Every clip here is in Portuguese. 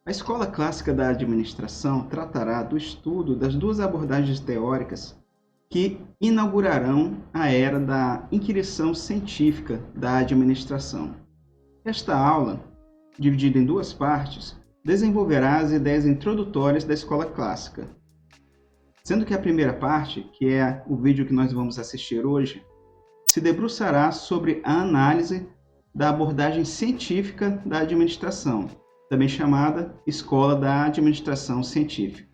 A Escola Clássica da Administração tratará do estudo das duas abordagens teóricas que inaugurarão a era da inquirição científica da administração. Esta aula, dividida em duas partes, desenvolverá as ideias introdutórias da Escola Clássica, sendo que a primeira parte, que é o vídeo que nós vamos assistir hoje, se debruçará sobre a análise da abordagem científica da administração, também chamada Escola da Administração Científica.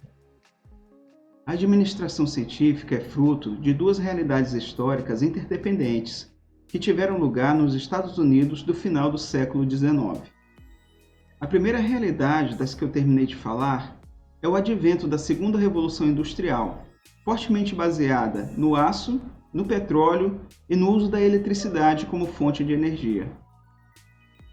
A administração científica é fruto de duas realidades históricas interdependentes que tiveram lugar nos Estados Unidos do final do século XIX. A primeira realidade das que eu terminei de falar é o advento da Segunda Revolução Industrial, fortemente baseada no aço, no petróleo e no uso da eletricidade como fonte de energia.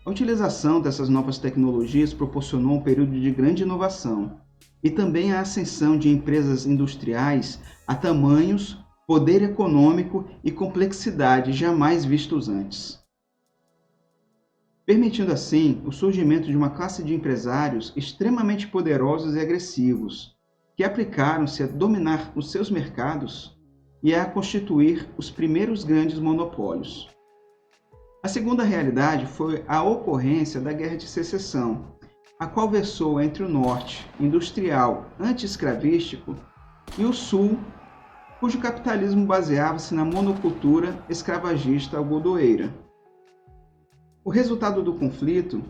A utilização dessas novas tecnologias proporcionou um período de grande inovação e também a ascensão de empresas industriais a tamanhos, poder econômico e complexidade jamais vistos antes, permitindo assim o surgimento de uma classe de empresários extremamente poderosos e agressivos, que aplicaram-se a dominar os seus mercados e a constituir os primeiros grandes monopólios. A segunda realidade foi a ocorrência da Guerra de Secessão, a qual versou entre o norte, industrial, anti-escravístico, e o sul, cujo capitalismo baseava-se na monocultura escravagista algodoeira. O resultado do conflito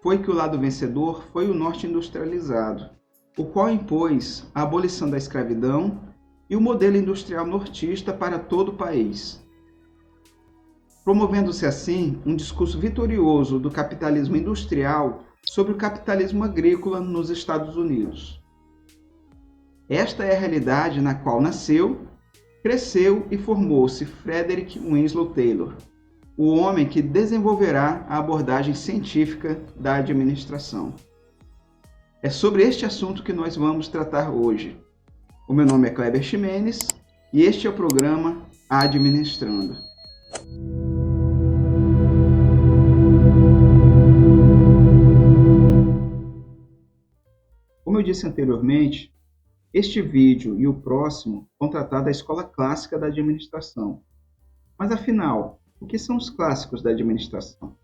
foi que o lado vencedor foi o norte industrializado, o qual impôs a abolição da escravidão e o modelo industrial nortista para todo o país, promovendo-se assim um discurso vitorioso do capitalismo industrial sobre o capitalismo agrícola nos Estados Unidos. Esta é a realidade na qual nasceu, cresceu e formou-se Frederick Winslow Taylor, o homem que desenvolverá a abordagem científica da administração. É sobre este assunto que nós vamos tratar hoje. O meu nome é Kleber Ximenes e este é o programa Administrando. Como eu disse anteriormente, este vídeo e o próximo vão tratar da Escola Clássica da Administração. Mas afinal, o que são os clássicos da administração?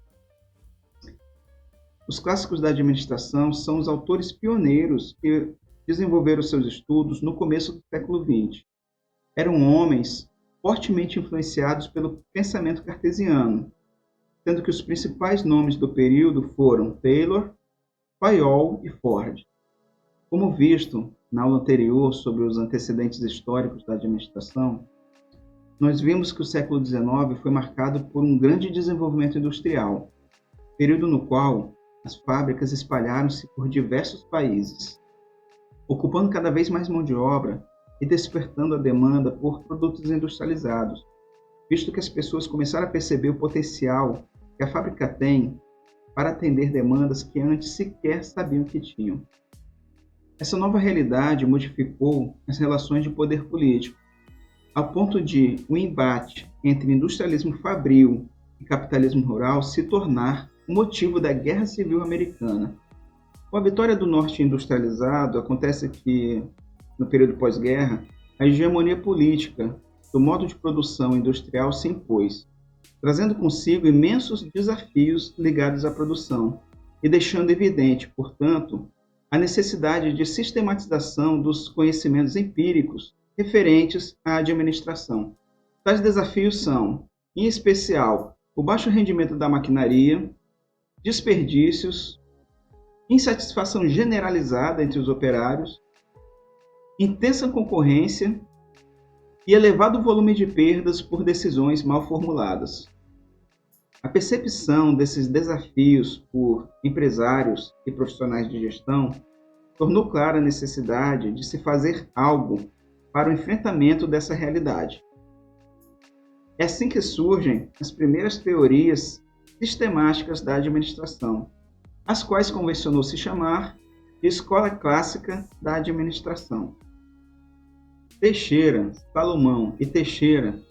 Os clássicos da administração são os autores pioneiros que desenvolveram seus estudos no começo do século XX. Eram homens fortemente influenciados pelo pensamento cartesiano, sendo que os principais nomes do período foram Taylor, Fayol e Ford. Como visto na aula anterior sobre os antecedentes históricos da administração, nós vimos que o século XIX foi marcado por um grande desenvolvimento industrial, período no qual as fábricas espalharam-se por diversos países, ocupando cada vez mais mão de obra e despertando a demanda por produtos industrializados, visto que as pessoas começaram a perceber o potencial que a fábrica tem para atender demandas que antes sequer sabiam que tinham. Essa nova realidade modificou as relações de poder político, ao ponto de o embate entre industrialismo fabril e capitalismo rural se tornar o motivo da Guerra Civil Americana. Com a vitória do norte industrializado, acontece que, no período pós-guerra, a hegemonia política do modo de produção industrial se impôs, trazendo consigo imensos desafios ligados à produção e deixando evidente, portanto, a necessidade de sistematização dos conhecimentos empíricos referentes à administração. Tais desafios são, em especial, o baixo rendimento da maquinaria, desperdícios, insatisfação generalizada entre os operários, intensa concorrência e elevado volume de perdas por decisões mal formuladas. A percepção desses desafios por empresários e profissionais de gestão tornou clara a necessidade de se fazer algo para o enfrentamento dessa realidade. É assim que surgem as primeiras teorias sistemáticas da administração, as quais convencionou se chamar de Escola Clássica da Administração. Teixeira, Salomão e Teixeira,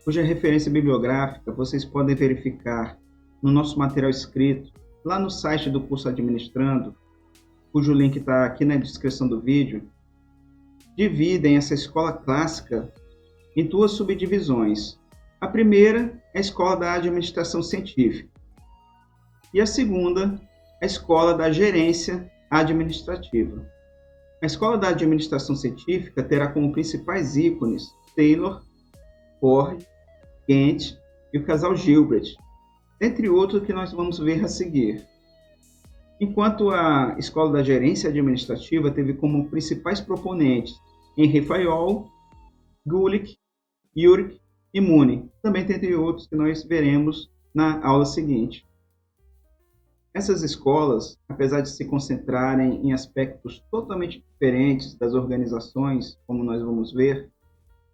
cuja referência bibliográfica vocês podem verificar no nosso material escrito, lá no site do curso Administrando, cujo link está aqui na descrição do vídeo, dividem essa escola clássica em duas subdivisões. A primeira é a escola da administração científica e a segunda é a escola da gerência administrativa. A escola da administração científica terá como principais ícones Taylor, Ford, Kent e o casal Gilbert, entre outros que nós vamos ver a seguir. Enquanto a escola da gerência administrativa teve como principais proponentes Henry Fayol, Gulick, Urich e Mooney, também entre outros que nós veremos na aula seguinte. Essas escolas, apesar de se concentrarem em aspectos totalmente diferentes das organizações, como nós vamos ver,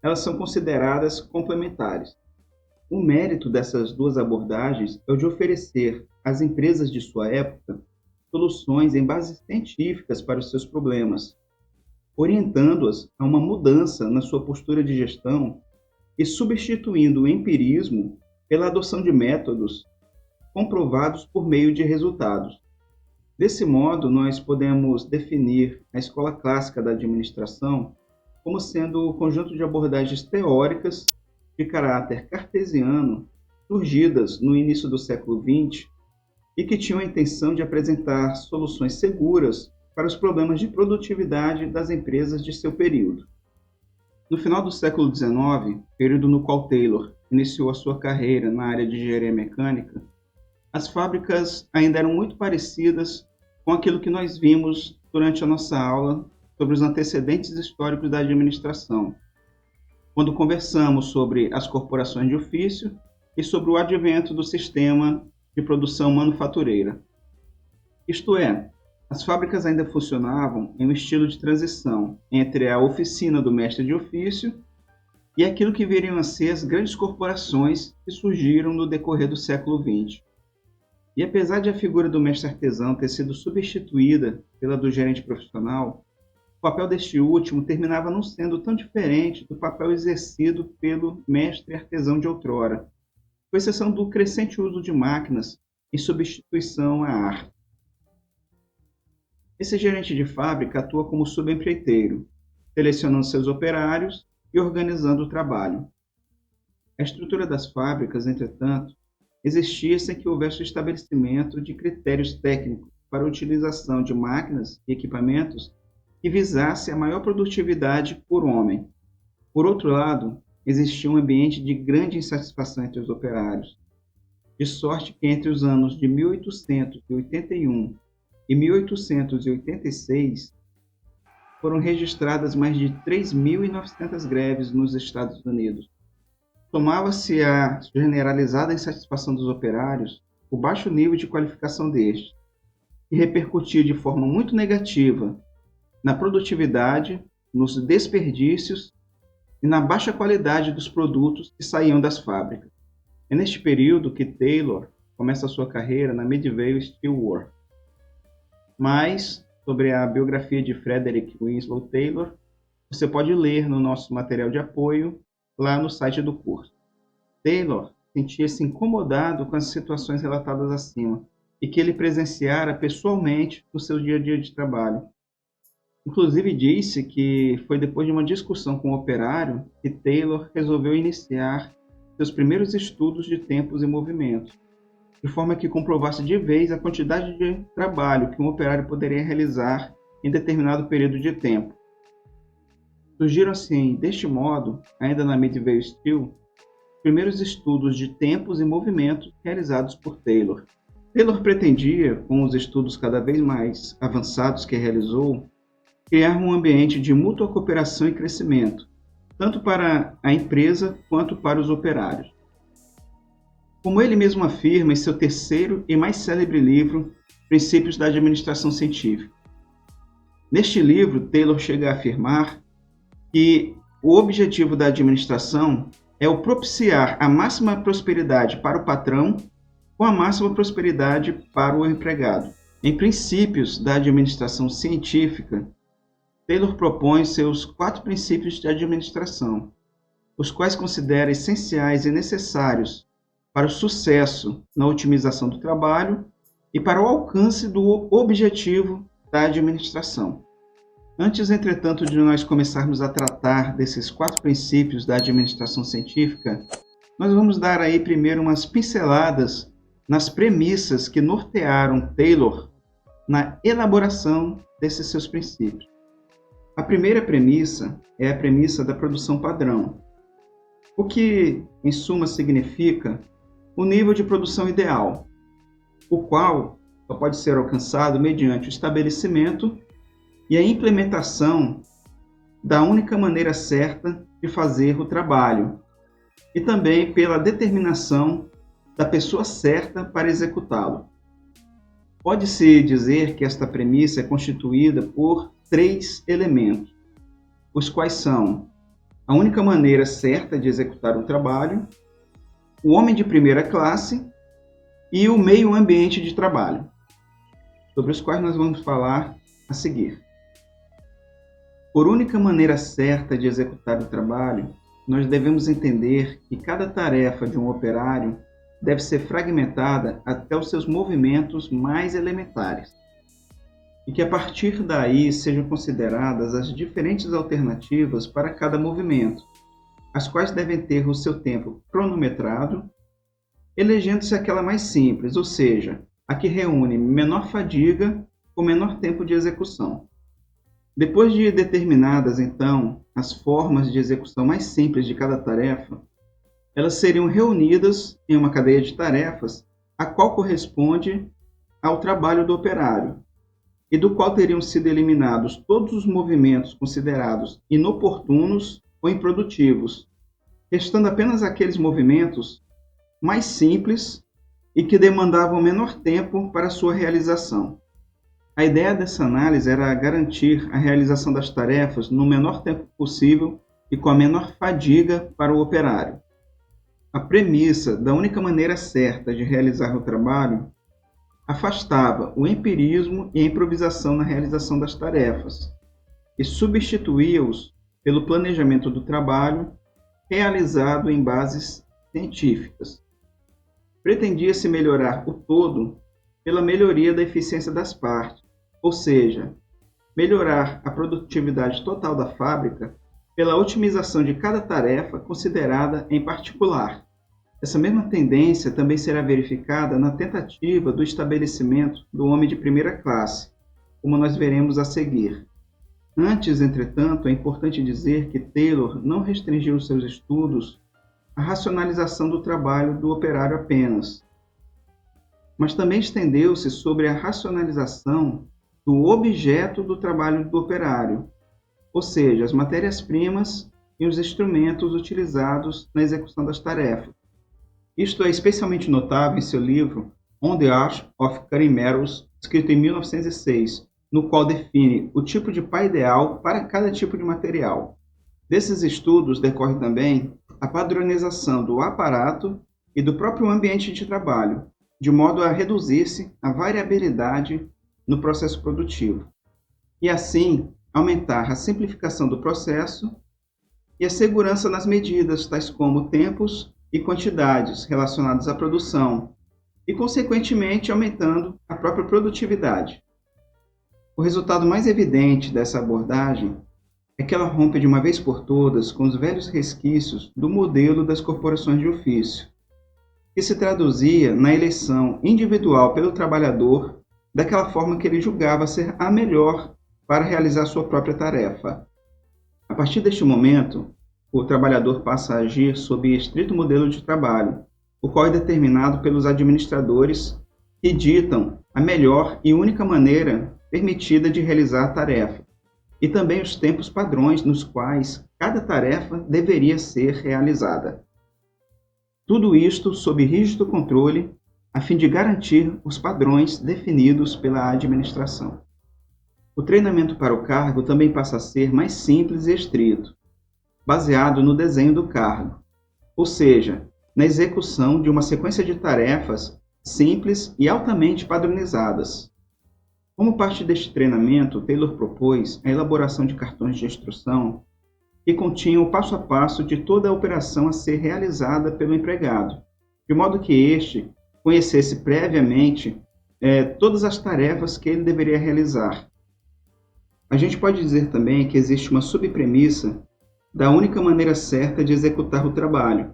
elas são consideradas complementares. O mérito dessas duas abordagens é o de oferecer às empresas de sua época soluções em bases científicas para os seus problemas, orientando-as a uma mudança na sua postura de gestão e substituindo o empirismo pela adoção de métodos comprovados por meio de resultados. Desse modo, nós podemos definir a escola clássica da administração como sendo o conjunto de abordagens teóricas de caráter cartesiano surgidas no início do século XX e que tinham a intenção de apresentar soluções seguras para os problemas de produtividade das empresas de seu período. No final do século XIX, período no qual Taylor iniciou a sua carreira na área de engenharia mecânica, as fábricas ainda eram muito parecidas com aquilo que nós vimos durante a nossa aula sobre os antecedentes históricos da administração, quando conversamos sobre as corporações de ofício e sobre o advento do sistema de produção manufatureira. Isto é, as fábricas ainda funcionavam em um estilo de transição entre a oficina do mestre de ofício e aquilo que viriam a ser as grandes corporações que surgiram no decorrer do século XX. E apesar de a figura do mestre artesão ter sido substituída pela do gerente profissional, o papel deste último terminava não sendo tão diferente do papel exercido pelo mestre artesão de outrora, com exceção do crescente uso de máquinas em substituição à arte. Esse gerente de fábrica atua como subempreiteiro, selecionando seus operários e organizando o trabalho. A estrutura das fábricas, entretanto, existia sem que houvesse o estabelecimento de critérios técnicos para a utilização de máquinas e equipamentos que visasse a maior produtividade por homem. Por outro lado, existia um ambiente de grande insatisfação entre os operários, de sorte que entre os anos de 1881 e 1886 foram registradas mais de 3.900 greves nos Estados Unidos. Tomava-se a generalizada insatisfação dos operários, o baixo nível de qualificação destes, que repercutia de forma muito negativa na produtividade, nos desperdícios e na baixa qualidade dos produtos que saíam das fábricas. É neste período que Taylor começa a sua carreira na Midvale Steel Works. Mais sobre a biografia de Frederick Winslow Taylor, você pode ler no nosso material de apoio lá no site do curso. Taylor sentia-se incomodado com as situações relatadas acima e que ele presenciara pessoalmente no seu dia a dia de trabalho. Inclusive disse que foi depois de uma discussão com o operário que Taylor resolveu iniciar seus primeiros estudos de tempos e movimentos, de forma que comprovasse de vez a quantidade de trabalho que um operário poderia realizar em determinado período de tempo. Surgiram assim, deste modo, ainda na Midvale Steel, os primeiros estudos de tempos e movimentos realizados por Taylor. Taylor pretendia, com os estudos cada vez mais avançados que realizou, criar um ambiente de mútua cooperação e crescimento, tanto para a empresa quanto para os operários. Como ele mesmo afirma em seu terceiro e mais célebre livro, Princípios da Administração Científica. Neste livro, Taylor chega a afirmar que o objetivo da administração é o propiciar a máxima prosperidade para o patrão com a máxima prosperidade para o empregado. Em Princípios da Administração Científica, Taylor propõe seus 4 princípios de administração, os quais considera essenciais e necessários para o sucesso na otimização do trabalho e para o alcance do objetivo da administração. Antes, entretanto, de nós começarmos a tratar desses 4 princípios da administração científica, nós vamos dar aí primeiro umas pinceladas nas premissas que nortearam Taylor na elaboração desses seus princípios. A primeira premissa é a premissa da produção padrão, o que, em suma, significa o nível de produção ideal, o qual só pode ser alcançado mediante o estabelecimento e a implementação da única maneira certa de fazer o trabalho, e também pela determinação da pessoa certa para executá-lo. Pode-se dizer que esta premissa é constituída por 3 elementos, os quais são a única maneira certa de executar o trabalho, o homem de primeira classe e o meio ambiente de trabalho, sobre os quais nós vamos falar a seguir. Por única maneira certa de executar o trabalho, nós devemos entender que cada tarefa de um operário deve ser fragmentada até os seus movimentos mais elementares, e que a partir daí sejam consideradas as diferentes alternativas para cada movimento, as quais devem ter o seu tempo cronometrado, elegendo-se aquela mais simples, ou seja, a que reúne menor fadiga com menor tempo de execução. Depois de determinadas, então, as formas de execução mais simples de cada tarefa, elas seriam reunidas em uma cadeia de tarefas, a qual corresponde ao trabalho do operário, e do qual teriam sido eliminados todos os movimentos considerados inoportunos ou improdutivos, restando apenas aqueles movimentos mais simples e que demandavam menor tempo para sua realização. A ideia dessa análise era garantir a realização das tarefas no menor tempo possível e com a menor fadiga para o operário. A premissa da única maneira certa de realizar o trabalho afastava o empirismo e a improvisação na realização das tarefas e substituía-os pelo planejamento do trabalho realizado em bases científicas. Pretendia-se melhorar o todo pela melhoria da eficiência das partes, ou seja, melhorar a produtividade total da fábrica pela otimização de cada tarefa considerada em particular. Essa mesma tendência também será verificada na tentativa do estabelecimento do homem de primeira classe, como nós veremos a seguir. Antes, entretanto, é importante dizer que Taylor não restringiu seus estudos à racionalização do trabalho do operário apenas, mas também estendeu-se sobre a racionalização do objeto do trabalho do operário, ou seja, as matérias-primas e os instrumentos utilizados na execução das tarefas. Isto é especialmente notável em seu livro On the Art of Cutting Metals, escrito em 1906, no qual define o tipo de pá ideal para cada tipo de material. Desses estudos decorre também a padronização do aparato e do próprio ambiente de trabalho, de modo a reduzir-se a variabilidade no processo produtivo, e assim aumentar a simplificação do processo e a segurança nas medidas, tais como tempos e quantidades relacionadas à produção, e, consequentemente, aumentando a própria produtividade. O resultado mais evidente dessa abordagem é que ela rompe de uma vez por todas com os velhos resquícios do modelo das corporações de ofício, que se traduzia na eleição individual pelo trabalhador daquela forma que ele julgava ser a melhor para realizar sua própria tarefa. A partir deste momento, o trabalhador passa a agir sob estrito modelo de trabalho, o qual é determinado pelos administradores que ditam a melhor e única maneira permitida de realizar a tarefa, e também os tempos padrões nos quais cada tarefa deveria ser realizada. Tudo isto sob rígido controle, a fim de garantir os padrões definidos pela administração. O treinamento para o cargo também passa a ser mais simples e estrito, baseado no desenho do cargo, ou seja, na execução de uma sequência de tarefas simples e altamente padronizadas. Como parte deste treinamento, Taylor propôs a elaboração de cartões de instrução que continham o passo a passo de toda a operação a ser realizada pelo empregado, de modo que este conhecesse previamente todas as tarefas que ele deveria realizar, A gente pode dizer também que existe uma subpremissa da única maneira certa de executar o trabalho,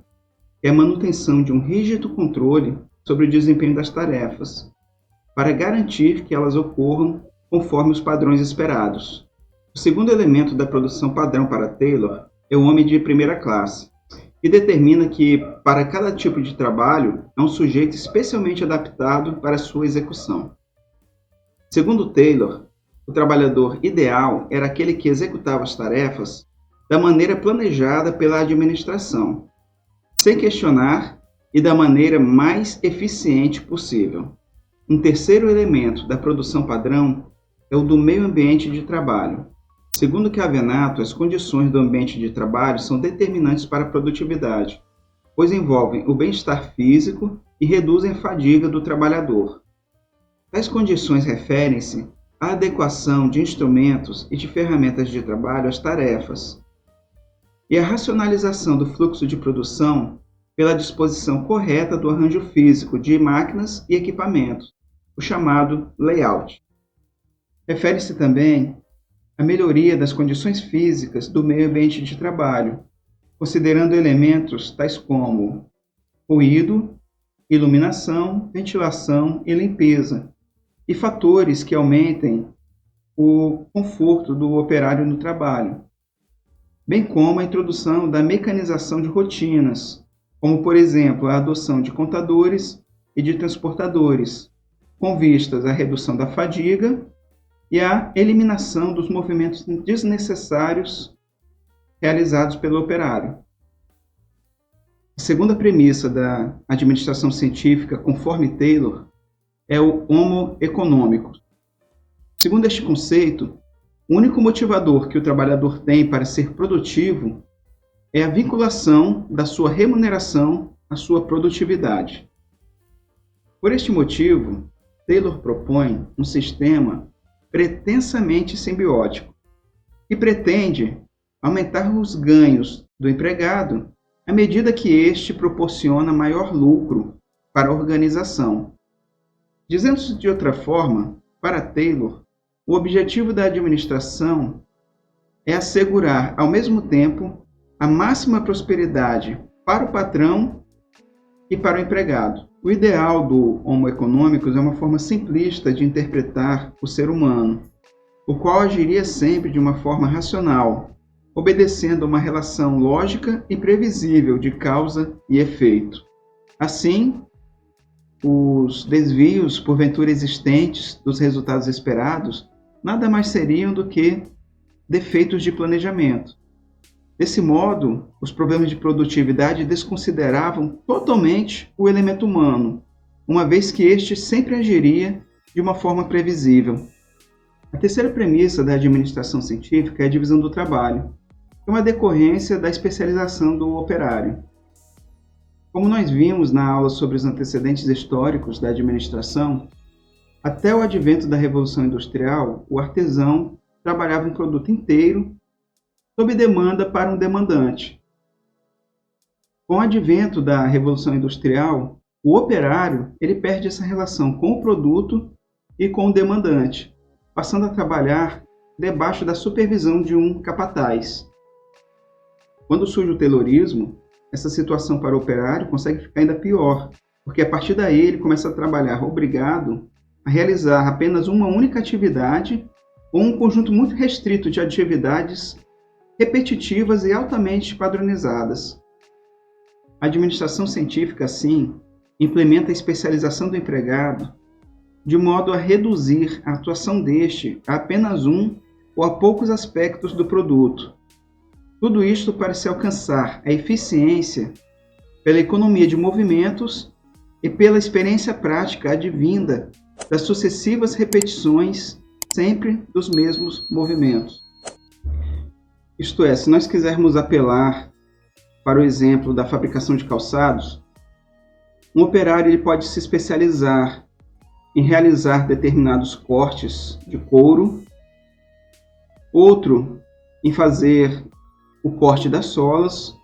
que é a manutenção de um rígido controle sobre o desempenho das tarefas, para garantir que elas ocorram conforme os padrões esperados. O segundo elemento da produção padrão para Taylor é o homem de primeira classe, que determina que, para cada tipo de trabalho, há um sujeito especialmente adaptado para sua execução. Segundo Taylor, o trabalhador ideal era aquele que executava as tarefas da maneira planejada pela administração, sem questionar e da maneira mais eficiente possível. Um terceiro elemento da produção padrão é o do meio ambiente de trabalho. Segundo Chiavenato, as condições do ambiente de trabalho são determinantes para a produtividade, pois envolvem o bem-estar físico e reduzem a fadiga do trabalhador. Tais condições referem-se à adequação de instrumentos e de ferramentas de trabalho às tarefas, e à racionalização do fluxo de produção pela disposição correta do arranjo físico de máquinas e equipamentos, o chamado layout. Refere-se também à melhoria das condições físicas do meio ambiente de trabalho, considerando elementos tais como ruído, iluminação, ventilação e limpeza, e fatores que aumentem o conforto do operário no trabalho, bem como a introdução da mecanização de rotinas, como, por exemplo, a adoção de contadores e de transportadores, com vistas à redução da fadiga e à eliminação dos movimentos desnecessários realizados pelo operário. A segunda premissa da administração científica, conforme Taylor, é o homo economicus. Segundo este conceito, o único motivador que o trabalhador tem para ser produtivo é a vinculação da sua remuneração à sua produtividade. Por este motivo, Taylor propõe um sistema pretensamente simbiótico, que pretende aumentar os ganhos do empregado à medida que este proporciona maior lucro para a organização. Dizendo-se de outra forma, para Taylor, o objetivo da administração é assegurar, ao mesmo tempo, a máxima prosperidade para o patrão e para o empregado. O ideal do Homo economicus é uma forma simplista de interpretar o ser humano, o qual agiria sempre de uma forma racional, obedecendo a uma relação lógica e previsível de causa e efeito. Assim, os desvios, porventura existentes, dos resultados esperados, nada mais seriam do que defeitos de planejamento. Desse modo, os problemas de produtividade desconsideravam totalmente o elemento humano, uma vez que este sempre agiria de uma forma previsível. A terceira premissa da administração científica é a divisão do trabalho, que é uma decorrência da especialização do operário. Como nós vimos na aula sobre os antecedentes históricos da administração, até o advento da Revolução Industrial, o artesão trabalhava um produto inteiro sob demanda para um demandante. Com o advento da Revolução Industrial, o operário ele perde essa relação com o produto e com o demandante, passando a trabalhar debaixo da supervisão de um capataz. Quando surge o Taylorismo, essa situação para o operário consegue ficar ainda pior, porque a partir daí ele começa a trabalhar obrigado a realizar apenas uma única atividade ou um conjunto muito restrito de atividades repetitivas e altamente padronizadas. A administração científica, assim, implementa a especialização do empregado de modo a reduzir a atuação deste a apenas um ou a poucos aspectos do produto. Tudo isto para se alcançar a eficiência pela economia de movimentos e pela experiência prática advinda das sucessivas repetições sempre dos mesmos movimentos. Isto é, se nós quisermos apelar para o exemplo da fabricação de calçados, um operário ele pode se especializar em realizar determinados cortes de couro, outro em fazer o corte das solas,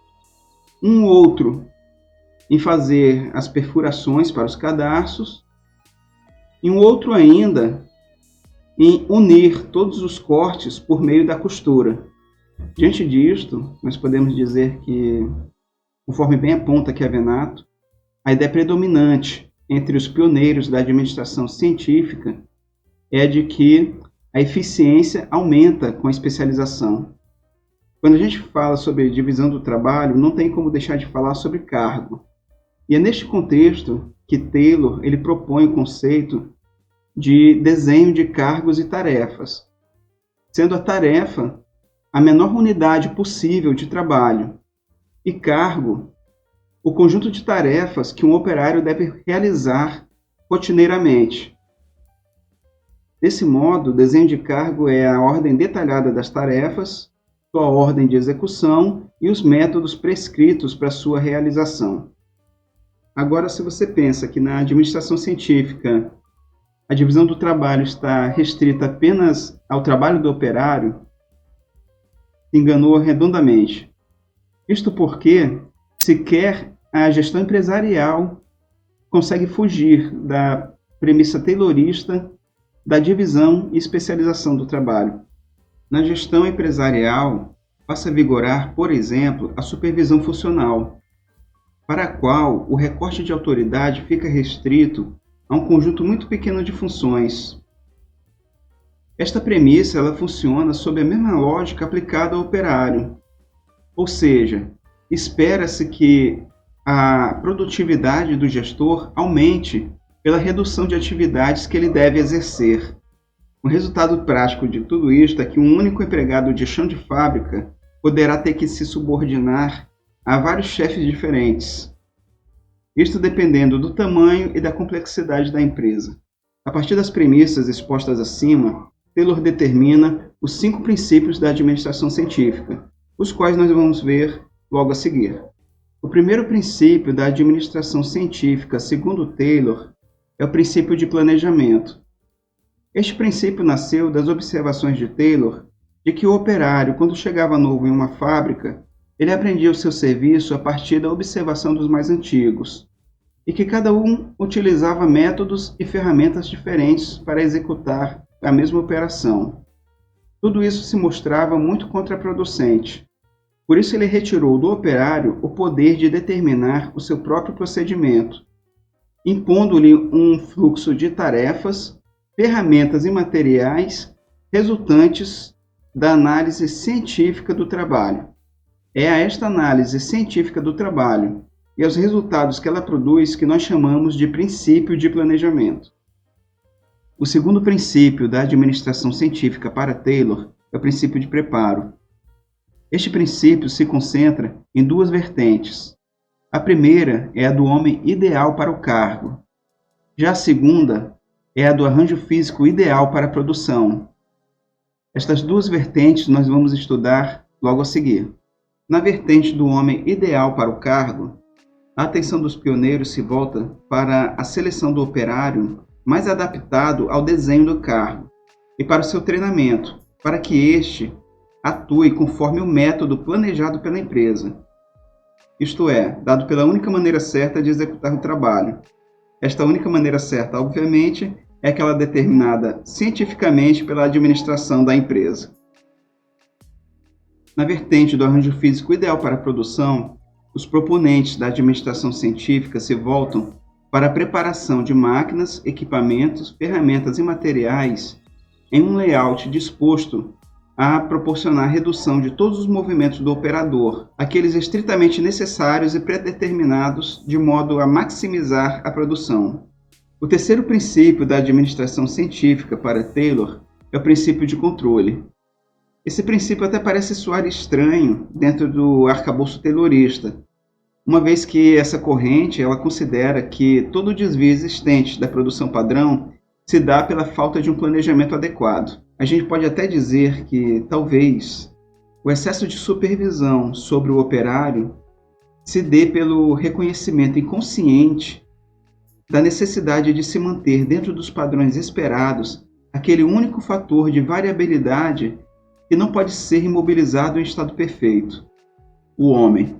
um outro em fazer as perfurações para os cadarços, e um outro ainda em unir todos os cortes por meio da costura. Diante disto, nós podemos dizer que, conforme bem aponta Chiavenato, a ideia predominante entre os pioneiros da administração científica é de que a eficiência aumenta com a especialização. Quando a gente fala sobre divisão do trabalho, não tem como deixar de falar sobre cargo. E é neste contexto que Taylor ele propõe o conceito de desenho de cargos e tarefas, sendo a tarefa a menor unidade possível de trabalho, e cargo o conjunto de tarefas que um operário deve realizar rotineiramente. Desse modo, o desenho de cargo é a ordem detalhada das tarefas, sua ordem de execução e os métodos prescritos para sua realização. Agora, se você pensa que na administração científica a divisão do trabalho está restrita apenas ao trabalho do operário, se enganou redondamente. Isto porque sequer a gestão empresarial consegue fugir da premissa taylorista da divisão e especialização do trabalho. Na gestão empresarial, passa a vigorar, por exemplo, a supervisão funcional, para a qual o recorte de autoridade fica restrito a um conjunto muito pequeno de funções. Esta premissa ela funciona sob a mesma lógica aplicada ao operário, ou seja, espera-se que a produtividade do gestor aumente pela redução de atividades que ele deve exercer. O resultado prático de tudo isto é que um único empregado de chão de fábrica poderá ter que se subordinar a vários chefes diferentes. Isto dependendo do tamanho e da complexidade da empresa. A partir das premissas expostas acima, Taylor determina os 5 princípios da administração científica, os quais nós vamos ver logo a seguir. O primeiro princípio da administração científica, segundo Taylor, é o princípio de planejamento. Este princípio nasceu das observações de Taylor de que o operário, quando chegava novo em uma fábrica, ele aprendia o seu serviço a partir da observação dos mais antigos, e que cada um utilizava métodos e ferramentas diferentes para executar a mesma operação. Tudo isso se mostrava muito contraproducente. Por isso ele retirou do operário o poder de determinar o seu próprio procedimento, impondo-lhe um fluxo de tarefas, ferramentas e materiais resultantes da análise científica do trabalho. É a esta análise científica do trabalho e aos resultados que ela produz que nós chamamos de princípio de planejamento. O segundo princípio da administração científica para Taylor é o princípio de preparo. Este princípio se concentra em 2 vertentes. A primeira é a do homem ideal para o cargo. Já a segunda é a do arranjo físico ideal para a produção. Estas 2 vertentes nós vamos estudar logo a seguir. Na vertente do homem ideal para o cargo, a atenção dos pioneiros se volta para a seleção do operário mais adaptado ao desenho do cargo e para o seu treinamento, para que este atue conforme o método planejado pela empresa. Isto é, dado pela única maneira certa de executar o trabalho. Esta única maneira certa, obviamente, é aquela determinada cientificamente pela administração da empresa. Na vertente do arranjo físico ideal para a produção, os proponentes da administração científica se voltam para a preparação de máquinas, equipamentos, ferramentas e materiais em um layout disposto a proporcionar redução de todos os movimentos do operador, aqueles estritamente necessários e predeterminados de modo a maximizar a produção. O terceiro princípio da administração científica para Taylor é o princípio de controle. Esse princípio até parece soar estranho dentro do arcabouço taylorista, uma vez que essa corrente ela considera que todo o desvio existente da produção padrão se dá pela falta de um planejamento adequado. A gente pode até dizer que, talvez, o excesso de supervisão sobre o operário se dê pelo reconhecimento inconsciente da necessidade de se manter dentro dos padrões esperados aquele único fator de variabilidade que não pode ser imobilizado em estado perfeito: o homem.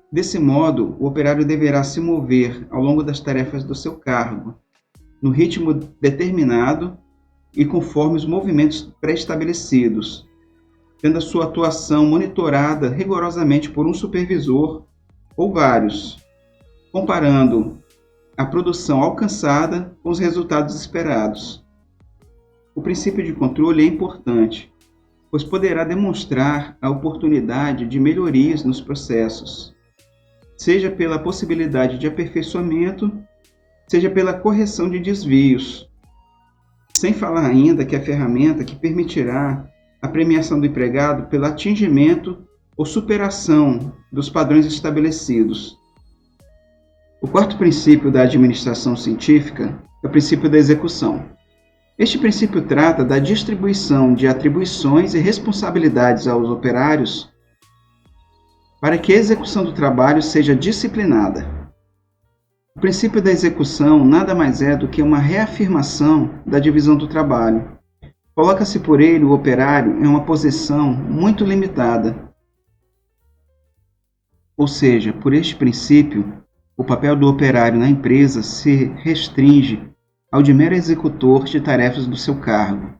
Desse modo, o operário deverá se mover ao longo das tarefas do seu cargo, no ritmo determinado e conforme os movimentos pré-estabelecidos, tendo a sua atuação monitorada rigorosamente por um supervisor ou vários, comparando a produção alcançada com os resultados esperados. O princípio de controle é importante, pois poderá demonstrar a oportunidade de melhorias nos processos, seja pela possibilidade de aperfeiçoamento, seja pela correção de desvios. Sem falar ainda que a ferramenta que permitirá a premiação do empregado pelo atingimento ou superação dos padrões estabelecidos. O quarto princípio da administração científica é o princípio da execução. Este princípio trata da distribuição de atribuições e responsabilidades aos operários para que a execução do trabalho seja disciplinada. O princípio da execução nada mais é do que uma reafirmação da divisão do trabalho. Coloca-se por ele o operário em uma posição muito limitada. Ou seja, por este princípio, o papel do operário na empresa se restringe ao de mero executor de tarefas do seu cargo,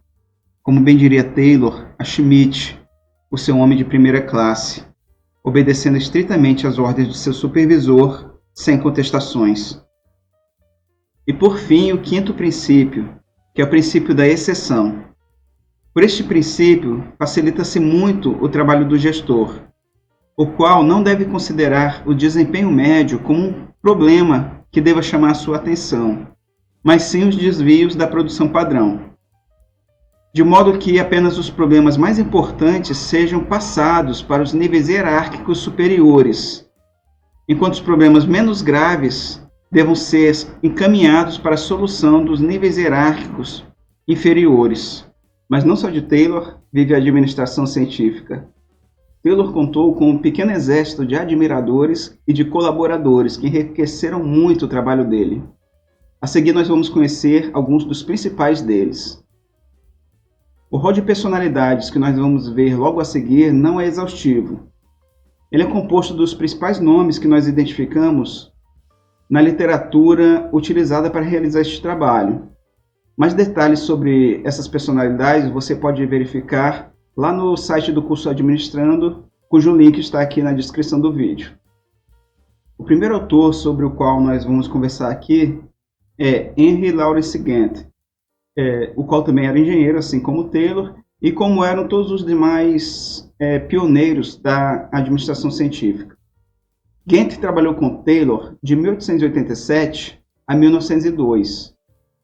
como bem diria Taylor a Schmidt, o seu homem de primeira classe, obedecendo estritamente às ordens de seu supervisor, sem contestações. E por fim, o quinto princípio, que é o princípio da exceção. Por este princípio, facilita-se muito o trabalho do gestor, o qual não deve considerar o desempenho médio como um problema que deva chamar a sua atenção, mas sim os desvios da produção padrão, de modo que apenas os problemas mais importantes sejam passados para os níveis hierárquicos superiores, enquanto os problemas menos graves devam ser encaminhados para a solução dos níveis hierárquicos inferiores. Mas não só de Taylor vive a administração científica. Taylor contou com um pequeno exército de admiradores e de colaboradores que enriqueceram muito o trabalho dele. A seguir, nós vamos conhecer alguns dos principais deles. O rol de personalidades que nós vamos ver logo a seguir não é exaustivo. Ele é composto dos principais nomes que nós identificamos na literatura utilizada para realizar este trabalho. Mais detalhes sobre essas personalidades você pode verificar lá no site do curso Administrando, cujo link está aqui na descrição do vídeo. O primeiro autor sobre o qual nós vamos conversar aqui é Henry Lawrence Gantt, o qual também era engenheiro, assim como Taylor, e como eram todos os demais pioneiros da administração científica. Gantt trabalhou com Taylor de 1887 a 1902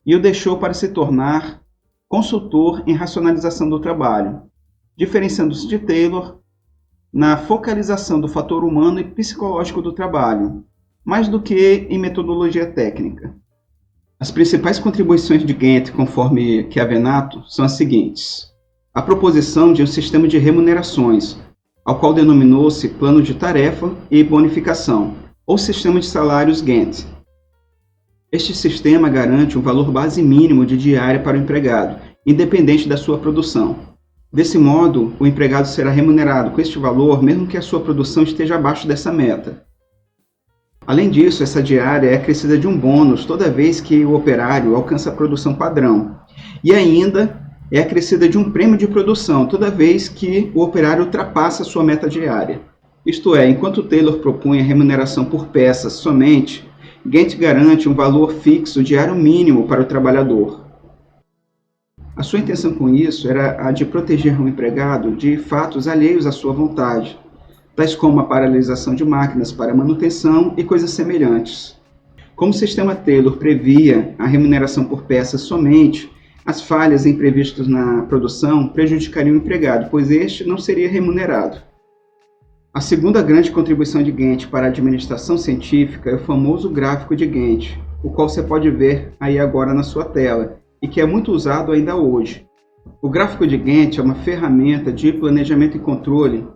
e o deixou para se tornar consultor em racionalização do trabalho, diferenciando-se de Taylor na focalização do fator humano e psicológico do trabalho, mais do que em metodologia técnica. As principais contribuições de Gantt, conforme Chiavenato, são as seguintes. A proposição de um sistema de remunerações, ao qual denominou-se plano de tarefa e bonificação, ou sistema de salários Gantt. Este sistema garante um valor base mínimo de diária para o empregado, independente da sua produção. Desse modo, o empregado será remunerado com este valor, mesmo que a sua produção esteja abaixo dessa meta. Além disso, essa diária é acrescida de um bônus toda vez que o operário alcança a produção padrão, e ainda é acrescida de um prêmio de produção toda vez que o operário ultrapassa a sua meta diária. Isto é, enquanto Taylor propunha remuneração por peça somente, Gantt garante um valor fixo diário mínimo para o trabalhador. A sua intenção com isso era a de proteger o empregado de fatos alheios à sua vontade, tais como a paralisação de máquinas para manutenção e coisas semelhantes. Como o sistema Taylor previa a remuneração por peça somente, as falhas imprevistas na produção prejudicariam o empregado, pois este não seria remunerado. A segunda grande contribuição de Gantt para a administração científica é o famoso gráfico de Gantt, o qual você pode ver aí agora na sua tela, e que é muito usado ainda hoje. O gráfico de Gantt é uma ferramenta de planejamento e controle,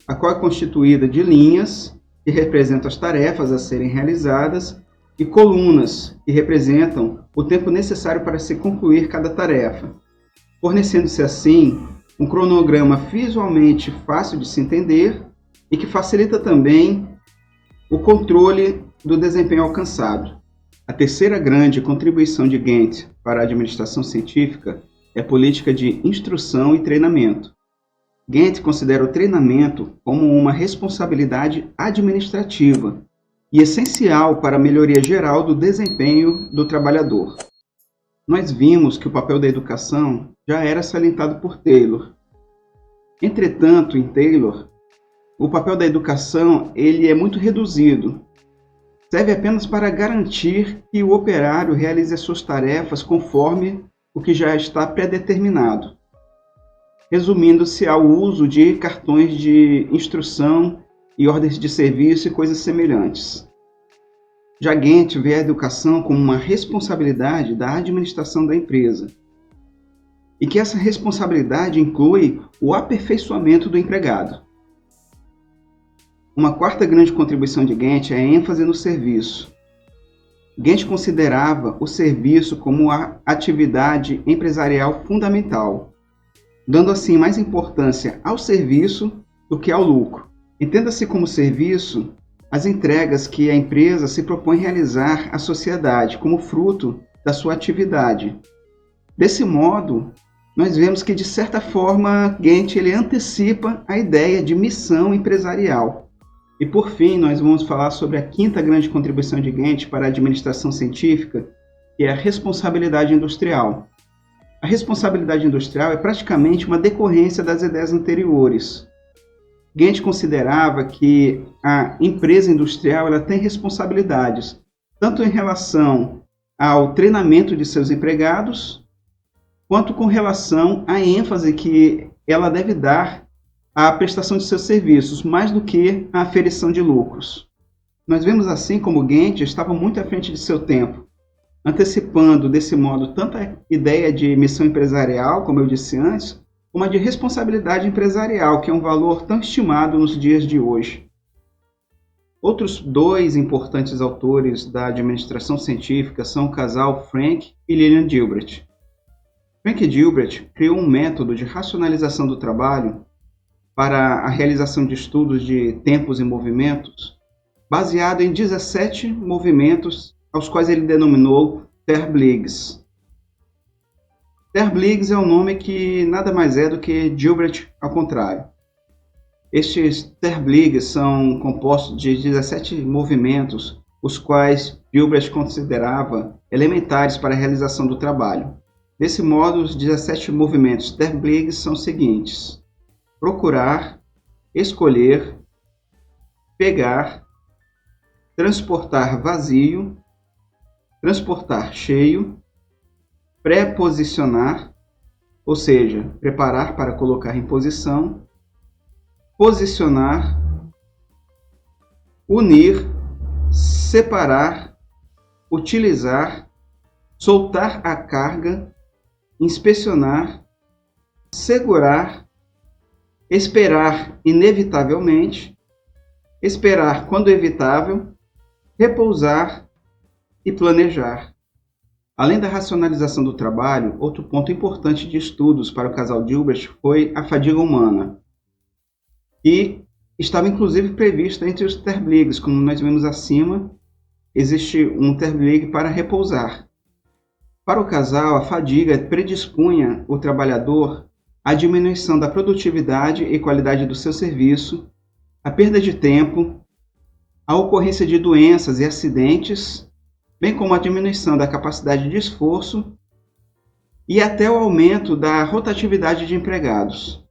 a qual é constituída de linhas, que representam as tarefas a serem realizadas, e colunas, que representam o tempo necessário para se concluir cada tarefa, fornecendo-se assim um cronograma visualmente fácil de se entender e que facilita também o controle do desempenho alcançado. A terceira grande contribuição de Gantt para a administração científica é política de instrução e treinamento. Gantt considera o treinamento como uma responsabilidade administrativa e essencial para a melhoria geral do desempenho do trabalhador. Nós vimos que o papel da educação já era salientado por Taylor. Entretanto, em Taylor, o papel da educação ele é muito reduzido. Serve apenas para garantir que o operário realize as suas tarefas conforme o que já está predeterminado, resumindo-se ao uso de cartões de instrução e ordens de serviço e coisas semelhantes. Já Gantt vê a educação como uma responsabilidade da administração da empresa, e que essa responsabilidade inclui o aperfeiçoamento do empregado. Uma quarta grande contribuição de Gantt é a ênfase no serviço. Gantt considerava o serviço como a atividade empresarial fundamental, dando assim mais importância ao serviço do que ao lucro. Entenda-se como serviço as entregas que a empresa se propõe realizar à sociedade como fruto da sua atividade. Desse modo, nós vemos que, de certa forma, Gantt ele antecipa a ideia de missão empresarial. E, por fim, nós vamos falar sobre a quinta grande contribuição de Gantt para a administração científica, que é a responsabilidade industrial. A responsabilidade industrial é praticamente uma decorrência das ideias anteriores. Gantt considerava que a empresa industrial ela tem responsabilidades, tanto em relação ao treinamento de seus empregados, quanto com relação à ênfase que ela deve dar à prestação de seus serviços, mais do que à aferição de lucros. Nós vemos assim como Gantt estava muito à frente de seu tempo, antecipando desse modo tanto a ideia de missão empresarial, como eu disse antes, como a de responsabilidade empresarial, que é um valor tão estimado nos dias de hoje. Outros dois importantes autores da administração científica são o casal Frank e Lillian Gilbert. Frank Gilbert criou um método de racionalização do trabalho para a realização de estudos de tempos e movimentos, baseado em 17 movimentos, aos quais ele denominou Terbligs. Terbligs é um nome que nada mais é do que Gilbert ao contrário. Estes Terbligs são compostos de 17 movimentos, os quais Gilbert considerava elementares para a realização do trabalho. Desse modo, os 17 movimentos Terbligs são os seguintes: procurar, escolher, pegar, transportar vazio, transportar cheio, preposicionar, ou seja, preparar para colocar em posição, posicionar, unir, separar, utilizar, soltar a carga, inspecionar, segurar, esperar inevitavelmente, esperar quando evitável, repousar e planejar. Além da racionalização do trabalho, outro ponto importante de estudos para o casal Gilbert foi a fadiga humana, e estava inclusive prevista entre os Terbligs, como nós vimos acima, existe um Terblig para repousar. Para o casal, a fadiga predispunha o trabalhador à diminuição da produtividade e qualidade do seu serviço, a perda de tempo, a ocorrência de doenças e acidentes, bem como a diminuição da capacidade de esforço e até o aumento da rotatividade de empregados.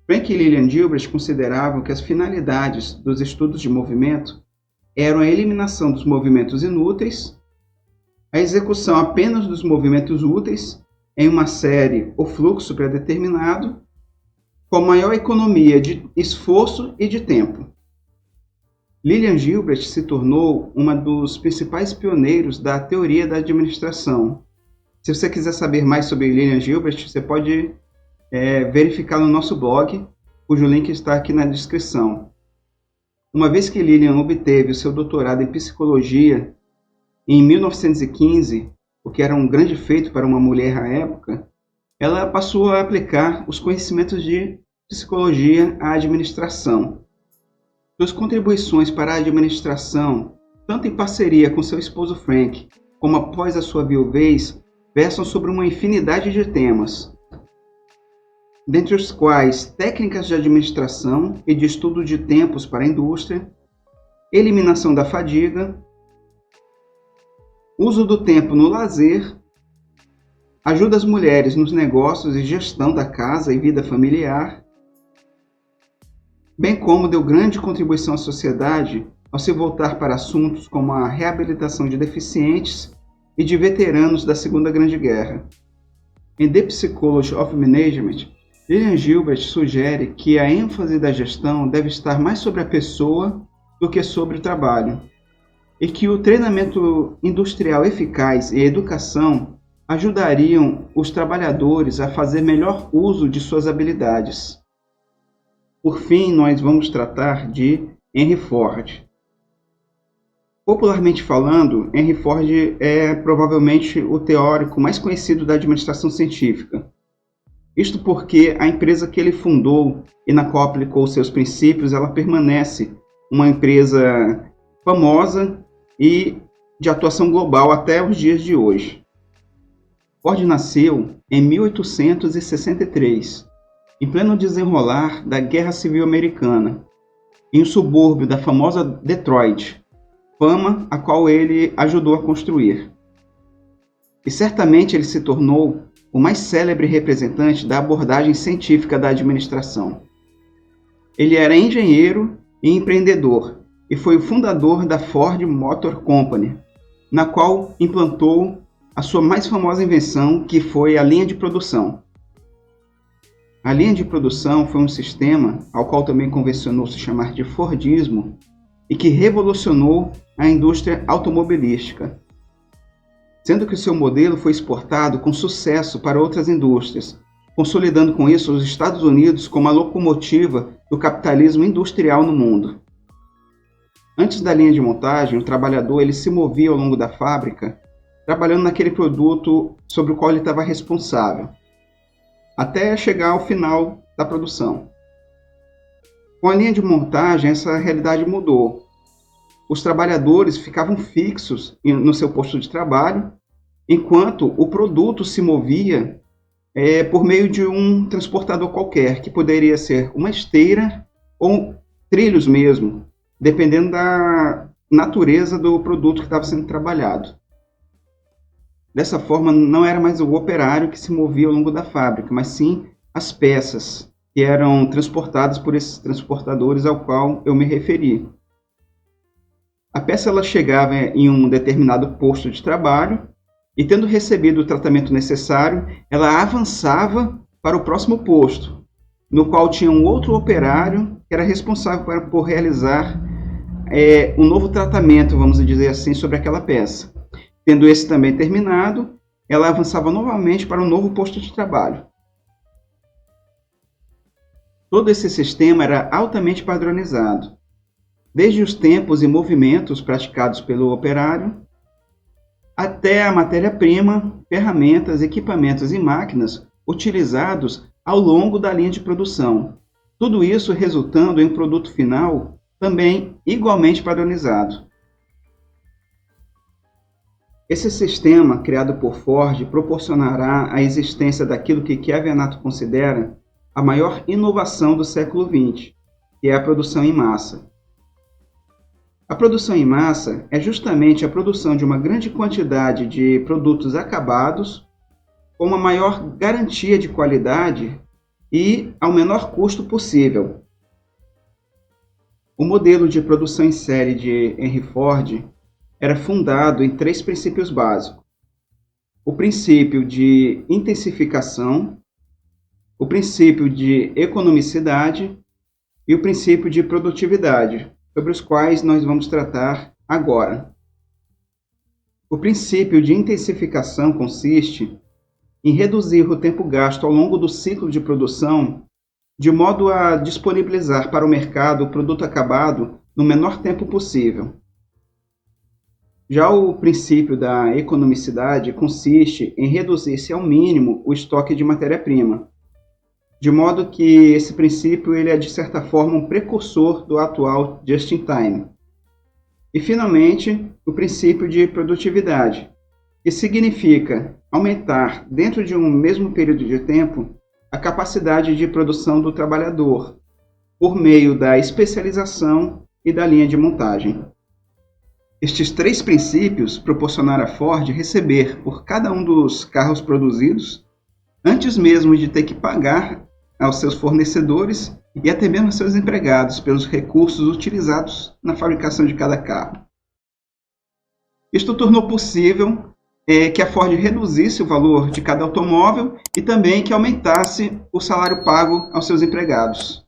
Frank e Lillian Gilbert consideravam que as finalidades dos estudos de movimento eram a eliminação dos movimentos inúteis, a execução apenas dos movimentos úteis em uma série ou fluxo pré-determinado, com maior economia de esforço e de tempo. Lillian Gilbert se tornou uma dos principais pioneiros da teoria da administração. Se você quiser saber mais sobre Lillian Gilbert, você pode verificar no nosso blog, cujo link está aqui na descrição. Uma vez que Lillian obteve o seu doutorado em psicologia em 1915, o que era um grande feito para uma mulher à época, ela passou a aplicar os conhecimentos de psicologia à administração. Suas contribuições para a administração, tanto em parceria com seu esposo Frank, como após a sua viuvez, versam sobre uma infinidade de temas, dentre os quais técnicas de administração e de estudo de tempos para a indústria, eliminação da fadiga, uso do tempo no lazer, ajuda as mulheres nos negócios e gestão da casa e vida familiar, bem como deu grande contribuição à sociedade ao se voltar para assuntos como a reabilitação de deficientes e de veteranos da Segunda Grande Guerra. Em The Psychology of Management, Lillian Gilbert sugere que a ênfase da gestão deve estar mais sobre a pessoa do que sobre o trabalho, e que o treinamento industrial eficaz e a educação ajudariam os trabalhadores a fazer melhor uso de suas habilidades. Por fim, nós vamos tratar de Henry Ford. Popularmente falando, Henry Ford é provavelmente o teórico mais conhecido da administração científica. Isto porque a empresa que ele fundou e na qual aplicou seus princípios, ela permanece uma empresa famosa e de atuação global até os dias de hoje. Ford nasceu em 1863, em pleno desenrolar da Guerra Civil Americana, em um subúrbio da famosa Detroit, fama a qual ele ajudou a construir. E certamente ele se tornou o mais célebre representante da abordagem científica da administração. Ele era engenheiro e empreendedor e foi o fundador da Ford Motor Company, na qual implantou a sua mais famosa invenção, que foi a linha de produção. A linha de produção foi um sistema ao qual também convencionou se chamar de Fordismo e que revolucionou a indústria automobilística, sendo que o seu modelo foi exportado com sucesso para outras indústrias, consolidando com isso os Estados Unidos como a locomotiva do capitalismo industrial no mundo. Antes da linha de montagem, o trabalhador ele se movia ao longo da fábrica, trabalhando naquele produto sobre o qual ele estava responsável, até chegar ao final da produção. Com a linha de montagem, essa realidade mudou. Os trabalhadores ficavam fixos no seu posto de trabalho, enquanto o produto se movia por meio de um transportador qualquer, que poderia ser uma esteira ou trilhos mesmo, dependendo da natureza do produto que estava sendo trabalhado. Dessa forma, não era mais o operário que se movia ao longo da fábrica, mas sim as peças que eram transportadas por esses transportadores ao qual eu me referi. A peça ela chegava em um determinado posto de trabalho e, tendo recebido o tratamento necessário, ela avançava para o próximo posto, no qual tinha um outro operário que era responsável por realizar um novo tratamento, vamos dizer assim, sobre aquela peça. Tendo esse também terminado, ela avançava novamente para um novo posto de trabalho. Todo esse sistema era altamente padronizado, desde os tempos e movimentos praticados pelo operário, até a matéria-prima, ferramentas, equipamentos e máquinas utilizados ao longo da linha de produção. Tudo isso resultando em um produto final também igualmente padronizado. Esse sistema, criado por Ford, proporcionará a existência daquilo que Kevin Anato considera a maior inovação do século XX, que é a produção em massa. A produção em massa é justamente a produção de uma grande quantidade de produtos acabados com uma maior garantia de qualidade e ao menor custo possível. O modelo de produção em série de Henry Ford era fundado em 3 princípios básicos. O princípio de intensificação, o princípio de economicidade e o princípio de produtividade, sobre os quais nós vamos tratar agora. O princípio de intensificação consiste em reduzir o tempo gasto ao longo do ciclo de produção, de modo a disponibilizar para o mercado o produto acabado no menor tempo possível. Já o princípio da economicidade consiste em reduzir-se ao mínimo o estoque de matéria-prima, de modo que esse princípio ele é, de certa forma, um precursor do atual just-in-time. E, finalmente, o princípio de produtividade, que significa aumentar, dentro de um mesmo período de tempo, a capacidade de produção do trabalhador, por meio da especialização e da linha de montagem. Estes 3 princípios proporcionaram a Ford receber por cada um dos carros produzidos, antes mesmo de ter que pagar aos seus fornecedores e até mesmo aos seus empregados pelos recursos utilizados na fabricação de cada carro. Isto tornou possível que a Ford reduzisse o valor de cada automóvel e também que aumentasse o salário pago aos seus empregados.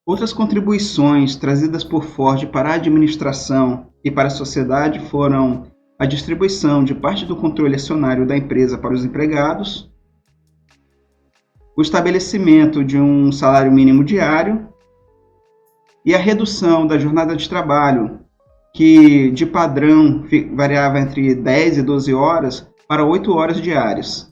Outras contribuições trazidas por Ford para a administração e para a sociedade foram a distribuição de parte do controle acionário da empresa para os empregados, o estabelecimento de um salário mínimo diário e a redução da jornada de trabalho, que de padrão variava entre 10 e 12 horas para 8 horas diárias.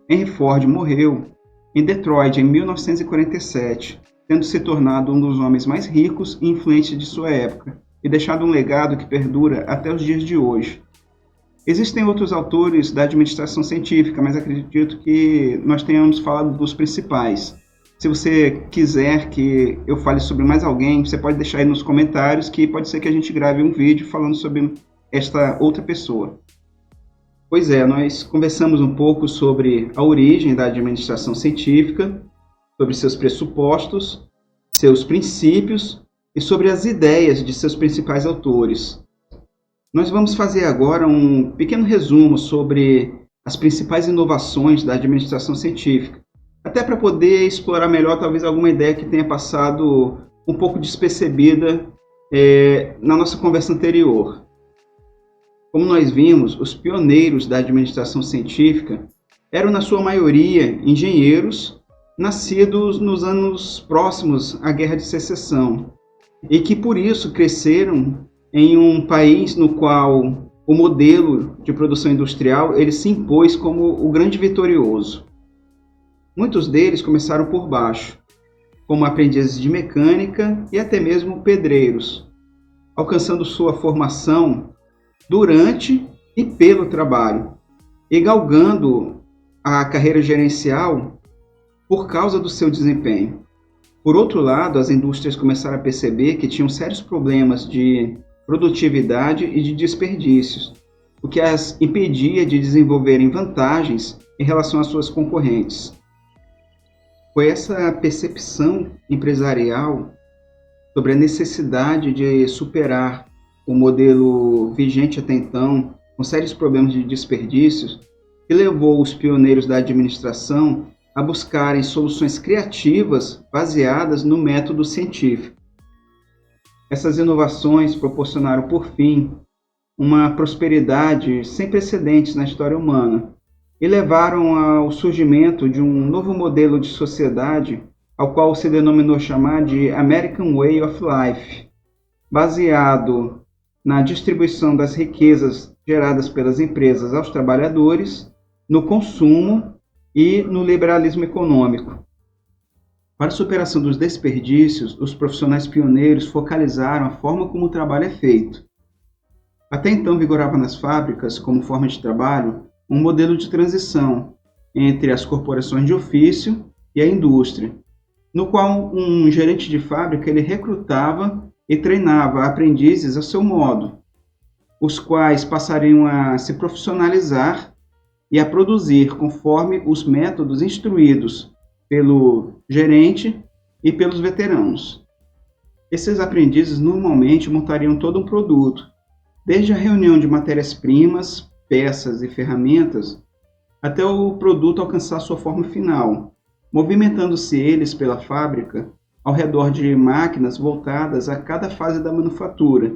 Henry Ford morreu em Detroit em 1947, tendo se tornado um dos homens mais ricos e influentes de sua época, e deixado um legado que perdura até os dias de hoje. Existem outros autores da administração científica, mas acredito que nós tenhamos falado dos principais. Se você quiser que eu fale sobre mais alguém, você pode deixar aí nos comentários, que pode ser que a gente grave um vídeo falando sobre esta outra pessoa. Pois é, nós conversamos um pouco sobre a origem da administração científica, sobre seus pressupostos, seus princípios e sobre as ideias de seus principais autores. Nós vamos fazer agora um pequeno resumo sobre as principais inovações da administração científica, até para poder explorar melhor talvez alguma ideia que tenha passado um pouco despercebida na nossa conversa anterior. Como nós vimos, os pioneiros da administração científica eram, na sua maioria, engenheiros nascidos nos anos próximos à Guerra de Secessão, e que por isso cresceram em um país no qual o modelo de produção industrial ele se impôs como o grande vitorioso. Muitos deles começaram por baixo, como aprendizes de mecânica e até mesmo pedreiros, alcançando sua formação durante e pelo trabalho, e galgando a carreira gerencial por causa do seu desempenho. Por outro lado, as indústrias começaram a perceber que tinham sérios problemas de produtividade e de desperdícios, o que as impedia de desenvolverem vantagens em relação às suas concorrentes. Foi essa percepção empresarial sobre a necessidade de superar o modelo vigente até então, com sérios problemas de desperdícios, que levou os pioneiros da administração a buscarem soluções criativas baseadas no método científico. Essas inovações proporcionaram, por fim, uma prosperidade sem precedentes na história humana e levaram ao surgimento de um novo modelo de sociedade, ao qual se denominou chamar de American Way of Life, baseado na distribuição das riquezas geradas pelas empresas aos trabalhadores, no consumo e no liberalismo econômico. Para a superação dos desperdícios, os profissionais pioneiros focalizaram a forma como o trabalho é feito. Até então vigorava nas fábricas, como forma de trabalho, um modelo de transição entre as corporações de ofício e a indústria, no qual um gerente de fábrica ele recrutava e treinava aprendizes a seu modo, os quais passariam a se profissionalizar e a produzir conforme os métodos instruídos pelo gerente e pelos veteranos. Esses aprendizes normalmente montariam todo um produto, desde a reunião de matérias-primas, peças e ferramentas, até o produto alcançar sua forma final, movimentando-se eles pela fábrica ao redor de máquinas voltadas a cada fase da manufatura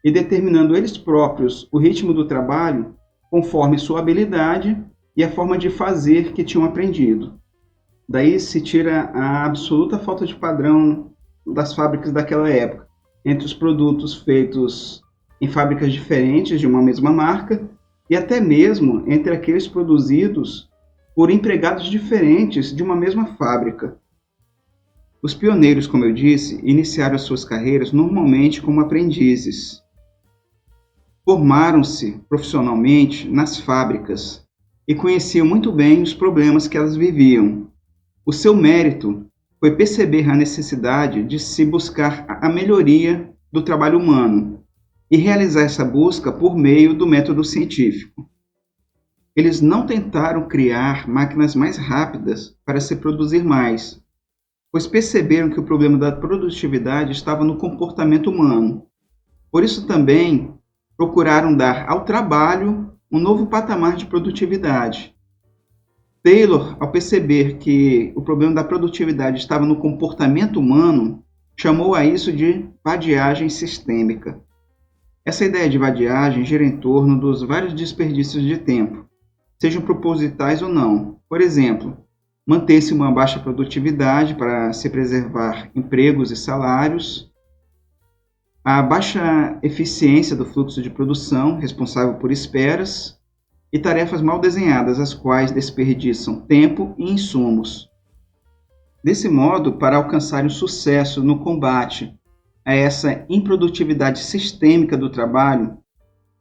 e determinando eles próprios o ritmo do trabalho conforme sua habilidade e a forma de fazer que tinham aprendido. Daí se tira a absoluta falta de padrão das fábricas daquela época, entre os produtos feitos em fábricas diferentes de uma mesma marca e até mesmo entre aqueles produzidos por empregados diferentes de uma mesma fábrica. Os pioneiros, como eu disse, iniciaram as suas carreiras normalmente como aprendizes. formaram-se profissionalmente nas fábricas e conheciam muito bem os problemas que elas viviam. O seu mérito foi perceber a necessidade de se buscar a melhoria do trabalho humano e realizar essa busca por meio do método científico. Eles não tentaram criar máquinas mais rápidas para se produzir mais, pois perceberam que o problema da produtividade estava no comportamento humano. Por isso também procuraram dar ao trabalho um novo patamar de produtividade. Taylor, ao perceber que o problema da produtividade estava no comportamento humano, chamou a isso de vadiagem sistêmica. Essa ideia de vadiagem gira em torno dos vários desperdícios de tempo, sejam propositais ou não. Por exemplo, manter-se uma baixa produtividade para se preservar empregos e salários, a baixa eficiência do fluxo de produção, responsável por esperas, e tarefas mal desenhadas, as quais desperdiçam tempo e insumos. Desse modo, para alcançar o sucesso no combate a essa improdutividade sistêmica do trabalho,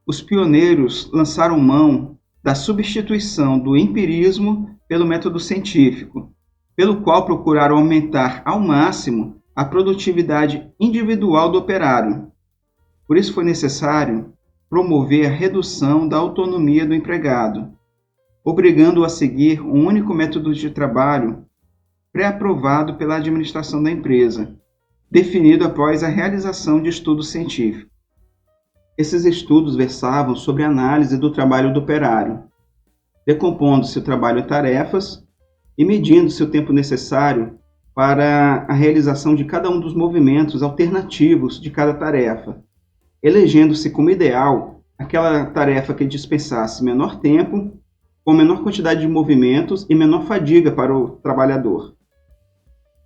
os pioneiros lançaram mão da substituição do empirismo pelo método científico, pelo qual procuraram aumentar ao máximo a produtividade individual do operário. Por isso foi necessário promover a redução da autonomia do empregado, obrigando-o a seguir um único método de trabalho pré-aprovado pela administração da empresa, definido após a realização de estudos científicos. Esses estudos versavam sobre a análise do trabalho do operário, decompondo-se o trabalho em tarefas e medindo-se o tempo necessário para a realização de cada um dos movimentos alternativos de cada tarefa, elegendo-se como ideal aquela tarefa que dispensasse menor tempo, com menor quantidade de movimentos e menor fadiga para o trabalhador,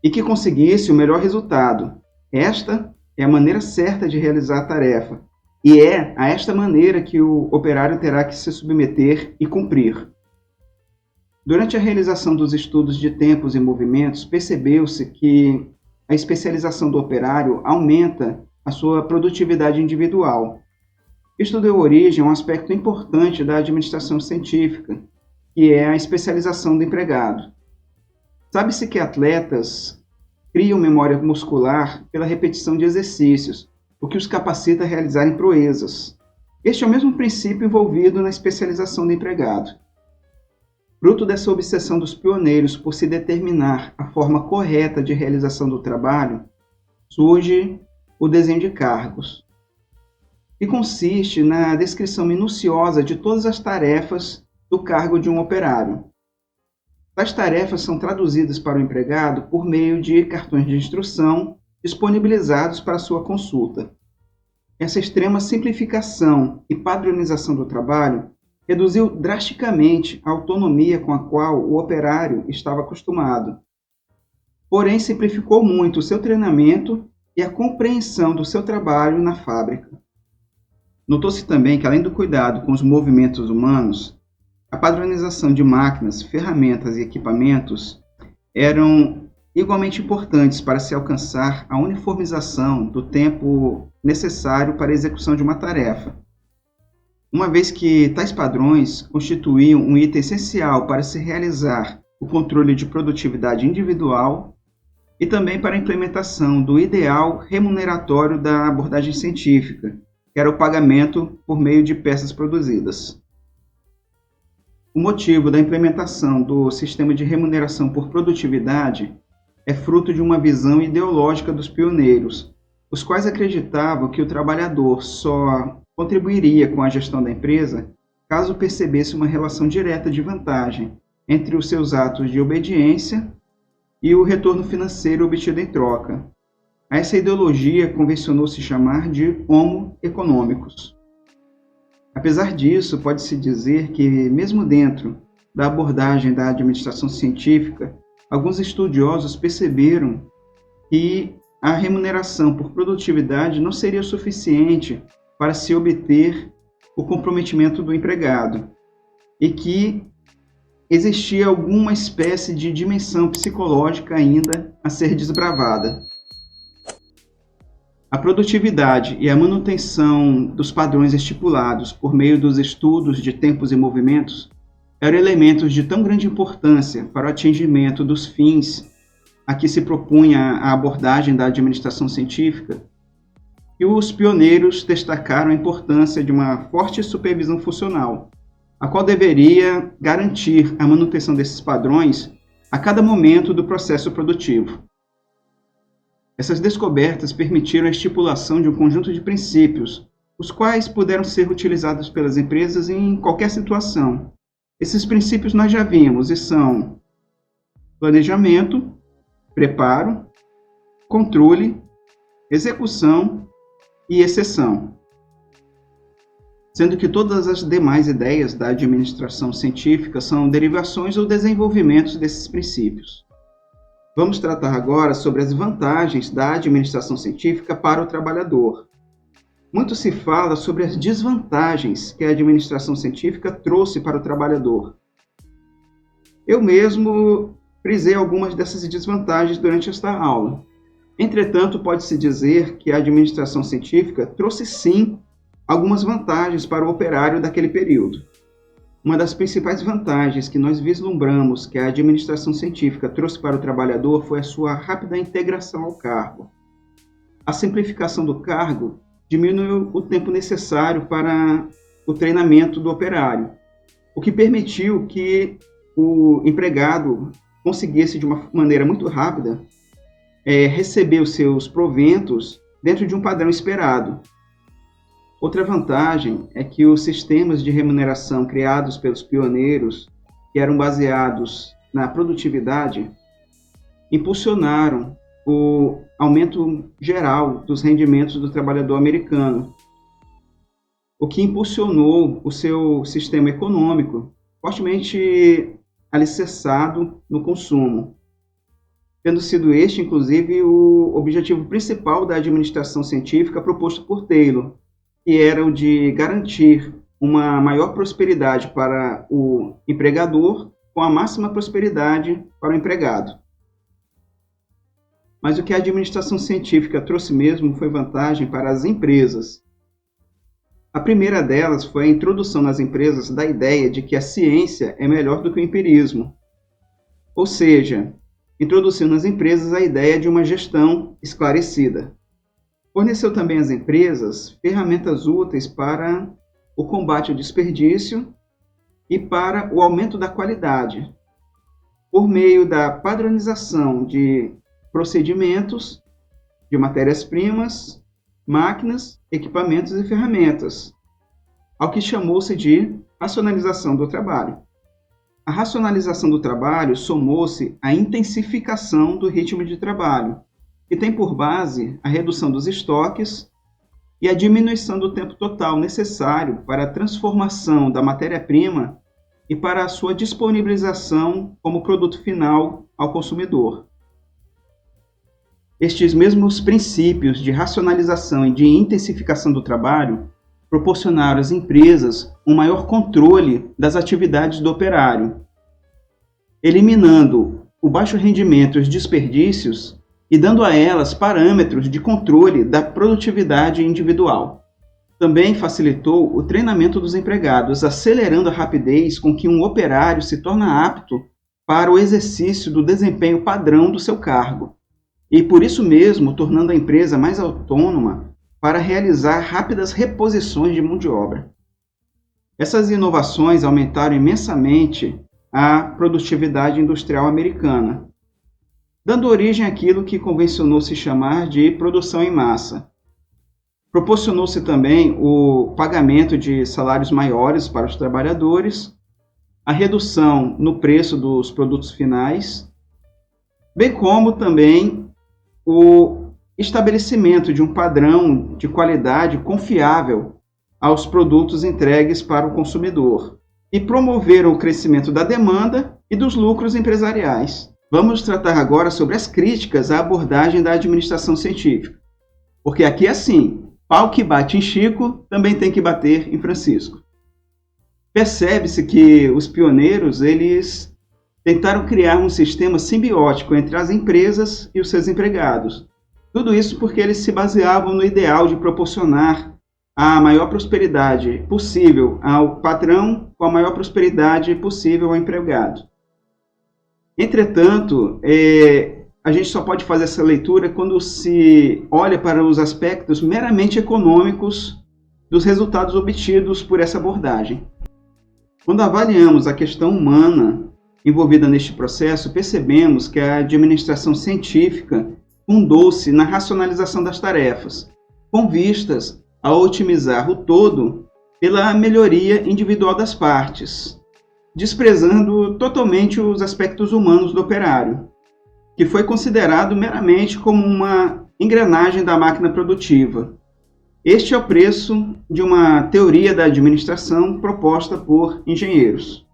e que conseguisse o melhor resultado. Esta é a maneira certa de realizar a tarefa, e é a esta maneira que o operário terá que se submeter e cumprir. Durante a realização dos estudos de tempos e movimentos, percebeu-se que a especialização do operário aumenta a sua produtividade individual. Isto deu origem a um aspecto importante da administração científica, que é a especialização do empregado. Sabe-se que atletas criam memória muscular pela repetição de exercícios, o que os capacita a realizarem proezas. Este é o mesmo princípio envolvido na especialização do empregado. Fruto dessa obsessão dos pioneiros por se determinar a forma correta de realização do trabalho, surge o desenho de cargos, que consiste na descrição minuciosa de todas as tarefas do cargo de um operário. Tais tarefas são traduzidas para o empregado por meio de cartões de instrução disponibilizados para sua consulta. Essa extrema simplificação e padronização do trabalho reduziu drasticamente a autonomia com a qual o operário estava acostumado. Porém, simplificou muito o seu treinamento e a compreensão do seu trabalho na fábrica. Notou-se também que, além do cuidado com os movimentos humanos, a padronização de máquinas, ferramentas e equipamentos eram igualmente importantes para se alcançar a uniformização do tempo necessário para a execução de uma tarefa, uma vez que tais padrões constituíam um item essencial para se realizar o controle de produtividade individual e também para a implementação do ideal remuneratório da abordagem científica, que era o pagamento por meio de peças produzidas. O motivo da implementação do sistema de remuneração por produtividade é fruto de uma visão ideológica dos pioneiros, os quais acreditavam que o trabalhador só contribuiria com a gestão da empresa caso percebesse uma relação direta de vantagem entre os seus atos de obediência e o retorno financeiro obtido em troca. A essa ideologia convencionou-se chamar de homo econômicos. Apesar disso, pode-se dizer que, mesmo dentro da abordagem da administração científica, alguns estudiosos perceberam que a remuneração por produtividade não seria suficiente para se obter o comprometimento do empregado e que existia alguma espécie de dimensão psicológica ainda a ser desbravada. A produtividade e a manutenção dos padrões estipulados por meio dos estudos de tempos e movimentos eram elementos de tão grande importância para o atingimento dos fins a que se propunha a abordagem da administração científica, que os pioneiros destacaram a importância de uma forte supervisão funcional, a qual deveria garantir a manutenção desses padrões a cada momento do processo produtivo. Essas descobertas permitiram a estipulação de um conjunto de princípios, os quais puderam ser utilizados pelas empresas em qualquer situação. Esses princípios nós já vimos e são planejamento, preparo, controle, execução e exceção. Sendo que todas as demais ideias da administração científica são derivações ou desenvolvimentos desses princípios. Vamos tratar agora sobre as vantagens da administração científica para o trabalhador. Muito se fala sobre as desvantagens que a administração científica trouxe para o trabalhador. Eu mesmo frisei algumas dessas desvantagens durante esta aula. Entretanto, pode-se dizer que a administração científica trouxe sim algumas vantagens para o operário daquele período. Uma das principais vantagens que nós vislumbramos que a administração científica trouxe para o trabalhador foi a sua rápida integração ao cargo. A simplificação do cargo diminuiu o tempo necessário para o treinamento do operário, o que permitiu que o empregado conseguisse de uma maneira muito rápida receber os seus proventos dentro de um padrão esperado. Outra vantagem é que os sistemas de remuneração criados pelos pioneiros, que eram baseados na produtividade, impulsionaram o aumento geral dos rendimentos do trabalhador americano, o que impulsionou o seu sistema econômico, fortemente alicerçado no consumo, tendo sido este, inclusive, o objetivo principal da administração científica proposto por Taylor, que era o de garantir uma maior prosperidade para o empregador com a máxima prosperidade para o empregado. Mas o que a administração científica trouxe mesmo foi vantagem para as empresas. A primeira delas foi a introdução nas empresas da ideia de que a ciência é melhor do que o empirismo. Ou seja, introduziu nas empresas a ideia de uma gestão esclarecida. Forneceu também às empresas ferramentas úteis para o combate ao desperdício e para o aumento da qualidade, por meio da padronização de procedimentos, de matérias-primas, máquinas, equipamentos e ferramentas, ao que chamou-se de racionalização do trabalho. A racionalização do trabalho somou-se à intensificação do ritmo de trabalho, que tem por base a redução dos estoques e a diminuição do tempo total necessário para a transformação da matéria-prima e para a sua disponibilização como produto final ao consumidor. Estes mesmos princípios de racionalização e de intensificação do trabalho proporcionaram às empresas um maior controle das atividades do operário, eliminando o baixo rendimento e os desperdícios e dando a elas parâmetros de controle da produtividade individual. Também facilitou o treinamento dos empregados, acelerando a rapidez com que um operário se torna apto para o exercício do desempenho padrão do seu cargo, e por isso mesmo tornando a empresa mais autônoma para realizar rápidas reposições de mão de obra. Essas inovações aumentaram imensamente a produtividade industrial americana, dando origem àquilo que convencionou se chamar de produção em massa. Proporcionou-se também o pagamento de salários maiores para os trabalhadores, a redução no preço dos produtos finais, bem como também o estabelecimento de um padrão de qualidade confiável aos produtos entregues para o consumidor e promoveram o crescimento da demanda e dos lucros empresariais. Vamos tratar agora sobre as críticas à abordagem da administração científica. Porque aqui é assim, pau que bate em Chico também tem que bater em Francisco. Percebe-se que os pioneiros, eles tentaram criar um sistema simbiótico entre as empresas e os seus empregados, Tudo isso porque eles se baseavam no ideal de proporcionar a maior prosperidade possível ao patrão com a maior prosperidade possível ao empregado. Entretanto, a gente só pode fazer essa leitura quando se olha para os aspectos meramente econômicos dos resultados obtidos por essa abordagem. Quando avaliamos a questão humana envolvida neste processo, percebemos que a administração científica fundou-se na racionalização das tarefas, com vistas a otimizar o todo pela melhoria individual das partes, desprezando totalmente os aspectos humanos do operário, que foi considerado meramente como uma engrenagem da máquina produtiva. Este é o preço de uma teoria da administração proposta por engenheiros.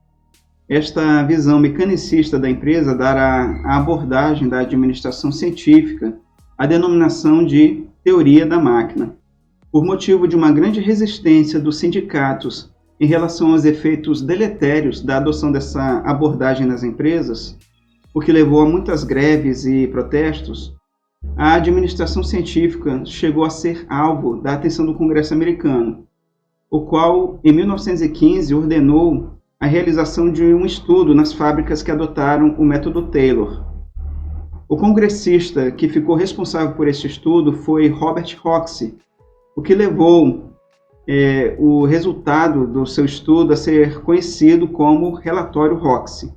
Esta visão mecanicista da empresa dará à abordagem da administração científica a denominação de teoria da máquina. Por motivo de uma grande resistência dos sindicatos em relação aos efeitos deletérios da adoção dessa abordagem nas empresas, o que levou a muitas greves e protestos, a administração científica chegou a ser alvo da atenção do Congresso americano, o qual, em 1915, ordenou a realização de um estudo nas fábricas que adotaram o método Taylor. O congressista que ficou responsável por este estudo foi Robert Hoxie, o que levou o resultado do seu estudo a ser conhecido como Relatório Hoxie.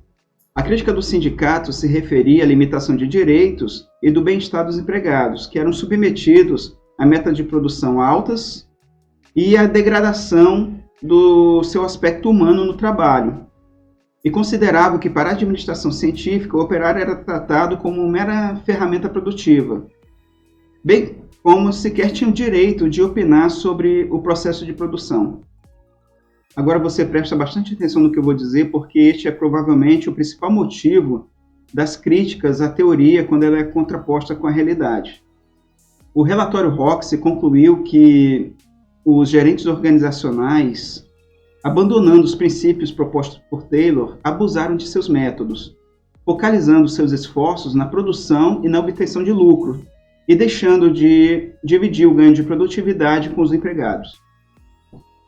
A crítica do sindicato se referia à limitação de direitos e do bem-estar dos empregados, que eram submetidos a metas de produção altas e à degradação do seu aspecto humano no trabalho, e considerava que para a administração científica o operário era tratado como mera ferramenta produtiva, bem como sequer tinha o direito de opinar sobre o processo de produção. Agora você presta bastante atenção no que eu vou dizer, porque este é provavelmente o principal motivo das críticas à teoria quando ela é contraposta com a realidade. O relatório Hoxie concluiu que os gerentes organizacionais, abandonando os princípios propostos por Taylor, abusaram de seus métodos, focalizando seus esforços na produção e na obtenção de lucro, e deixando de dividir o ganho de produtividade com os empregados.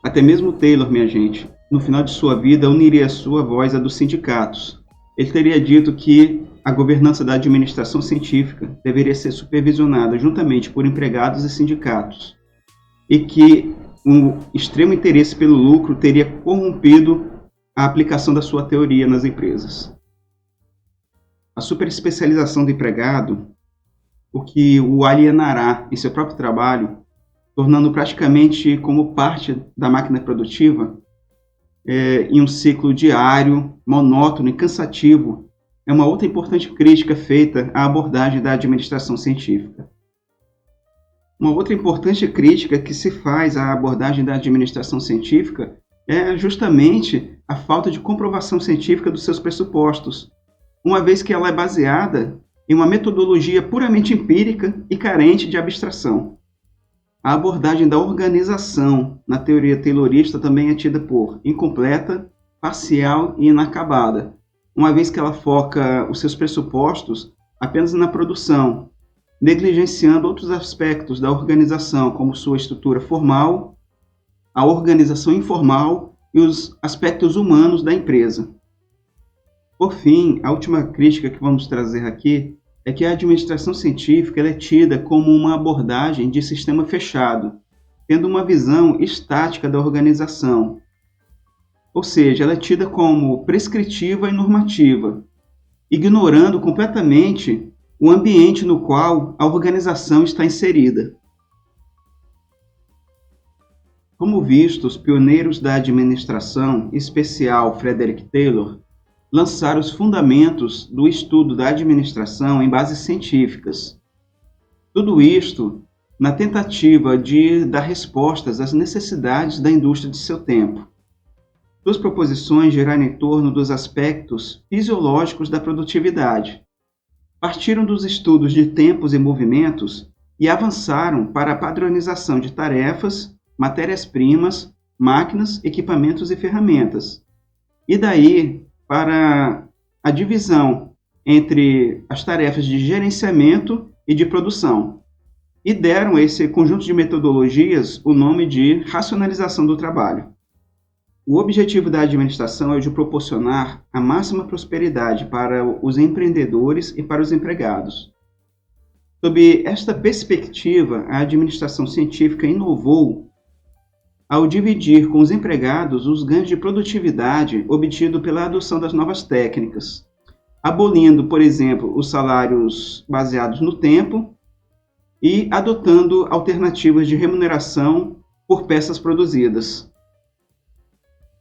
Até mesmo Taylor, minha gente, no final de sua vida, uniria a sua voz à dos sindicatos. Ele teria dito que a governança da administração científica deveria ser supervisionada juntamente por empregados e sindicatos, e que um extremo interesse pelo lucro teria corrompido a aplicação da sua teoria nas empresas. A superespecialização do empregado, o que o alienará em seu próprio trabalho, tornando praticamente como parte da máquina produtiva, em um ciclo diário, monótono e cansativo, é uma outra importante crítica feita à abordagem da administração científica. Uma outra importante crítica que se faz à abordagem da administração científica é justamente a falta de comprovação científica dos seus pressupostos, uma vez que ela é baseada em uma metodologia puramente empírica e carente de abstração. A abordagem da organização na teoria taylorista também é tida por incompleta, parcial e inacabada, uma vez que ela foca os seus pressupostos apenas na produção, negligenciando outros aspectos da organização, como sua estrutura formal, a organização informal e os aspectos humanos da empresa. Por fim, a última crítica que vamos trazer aqui é que a administração científica ela é tida como uma abordagem de sistema fechado, tendo uma visão estática da organização. Ou seja, ela é tida como prescritiva e normativa, ignorando completamente o ambiente no qual a organização está inserida. Como visto, os pioneiros da administração, em especial Frederick Taylor, lançaram os fundamentos do estudo da administração em bases científicas. Tudo isto na tentativa de dar respostas às necessidades da indústria de seu tempo. Suas proposições giraram em torno dos aspectos fisiológicos da produtividade. Partiram dos estudos de tempos e movimentos e avançaram para a padronização de tarefas, matérias-primas, máquinas, equipamentos e ferramentas. E daí para a divisão entre as tarefas de gerenciamento e de produção. e deram a esse conjunto de metodologias o nome de racionalização do trabalho. O objetivo da administração é o de proporcionar a máxima prosperidade para os empreendedores e para os empregados. Sob esta perspectiva, a administração científica inovou ao dividir com os empregados os ganhos de produtividade obtidos pela adoção das novas técnicas, abolindo, por exemplo, os salários baseados no tempo e adotando alternativas de remuneração por peças produzidas.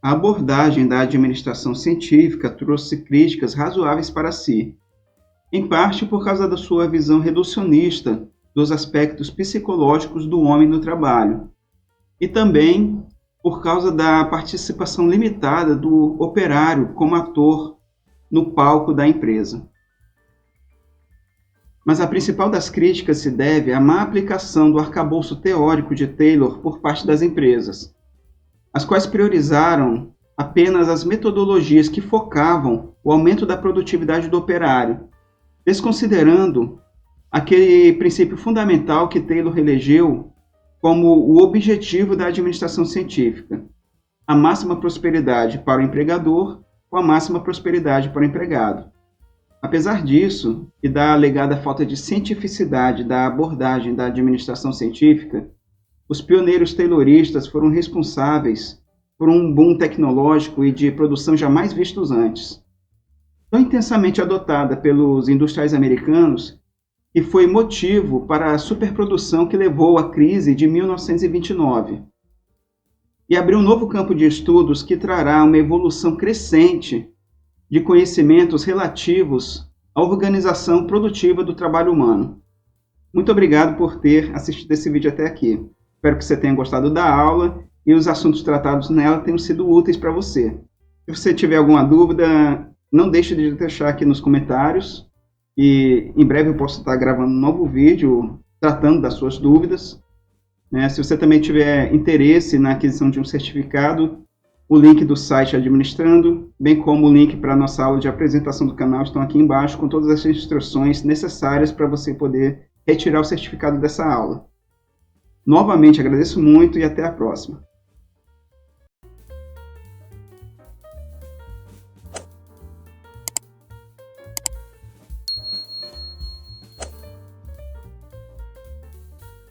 A abordagem da administração científica trouxe críticas razoáveis para si, em parte por causa da sua visão reducionista dos aspectos psicológicos do homem no trabalho, e também por causa da participação limitada do operário como ator no palco da empresa. Mas a principal das críticas se deve à má aplicação do arcabouço teórico de Taylor por parte das empresas, as quais priorizaram apenas as metodologias que focavam o aumento da produtividade do operário, desconsiderando aquele princípio fundamental que Taylor elegeu como o objetivo da administração científica: a máxima prosperidade para o empregador com a máxima prosperidade para o empregado. Apesar disso, e da alegada falta de cientificidade da abordagem da administração científica, os pioneiros tayloristas foram responsáveis por um boom tecnológico e de produção jamais vistos antes, tão intensamente adotada pelos industriais americanos, que foi motivo para a superprodução que levou à crise de 1929, e abriu um novo campo de estudos que trará uma evolução crescente de conhecimentos relativos à organização produtiva do trabalho humano. Muito obrigado por ter assistido esse vídeo até aqui. Espero que você tenha gostado da aula e os assuntos tratados nela tenham sido úteis para você. Se você tiver alguma dúvida, não deixe de deixar aqui nos comentários, e em breve eu posso estar gravando um novo vídeo tratando das suas dúvidas. Se você também tiver interesse na aquisição de um certificado, o link do site Administrando, bem como o link para a nossa aula de apresentação do canal estão aqui embaixo com todas as instruções necessárias para você poder retirar o certificado dessa aula. Novamente agradeço muito e até a próxima.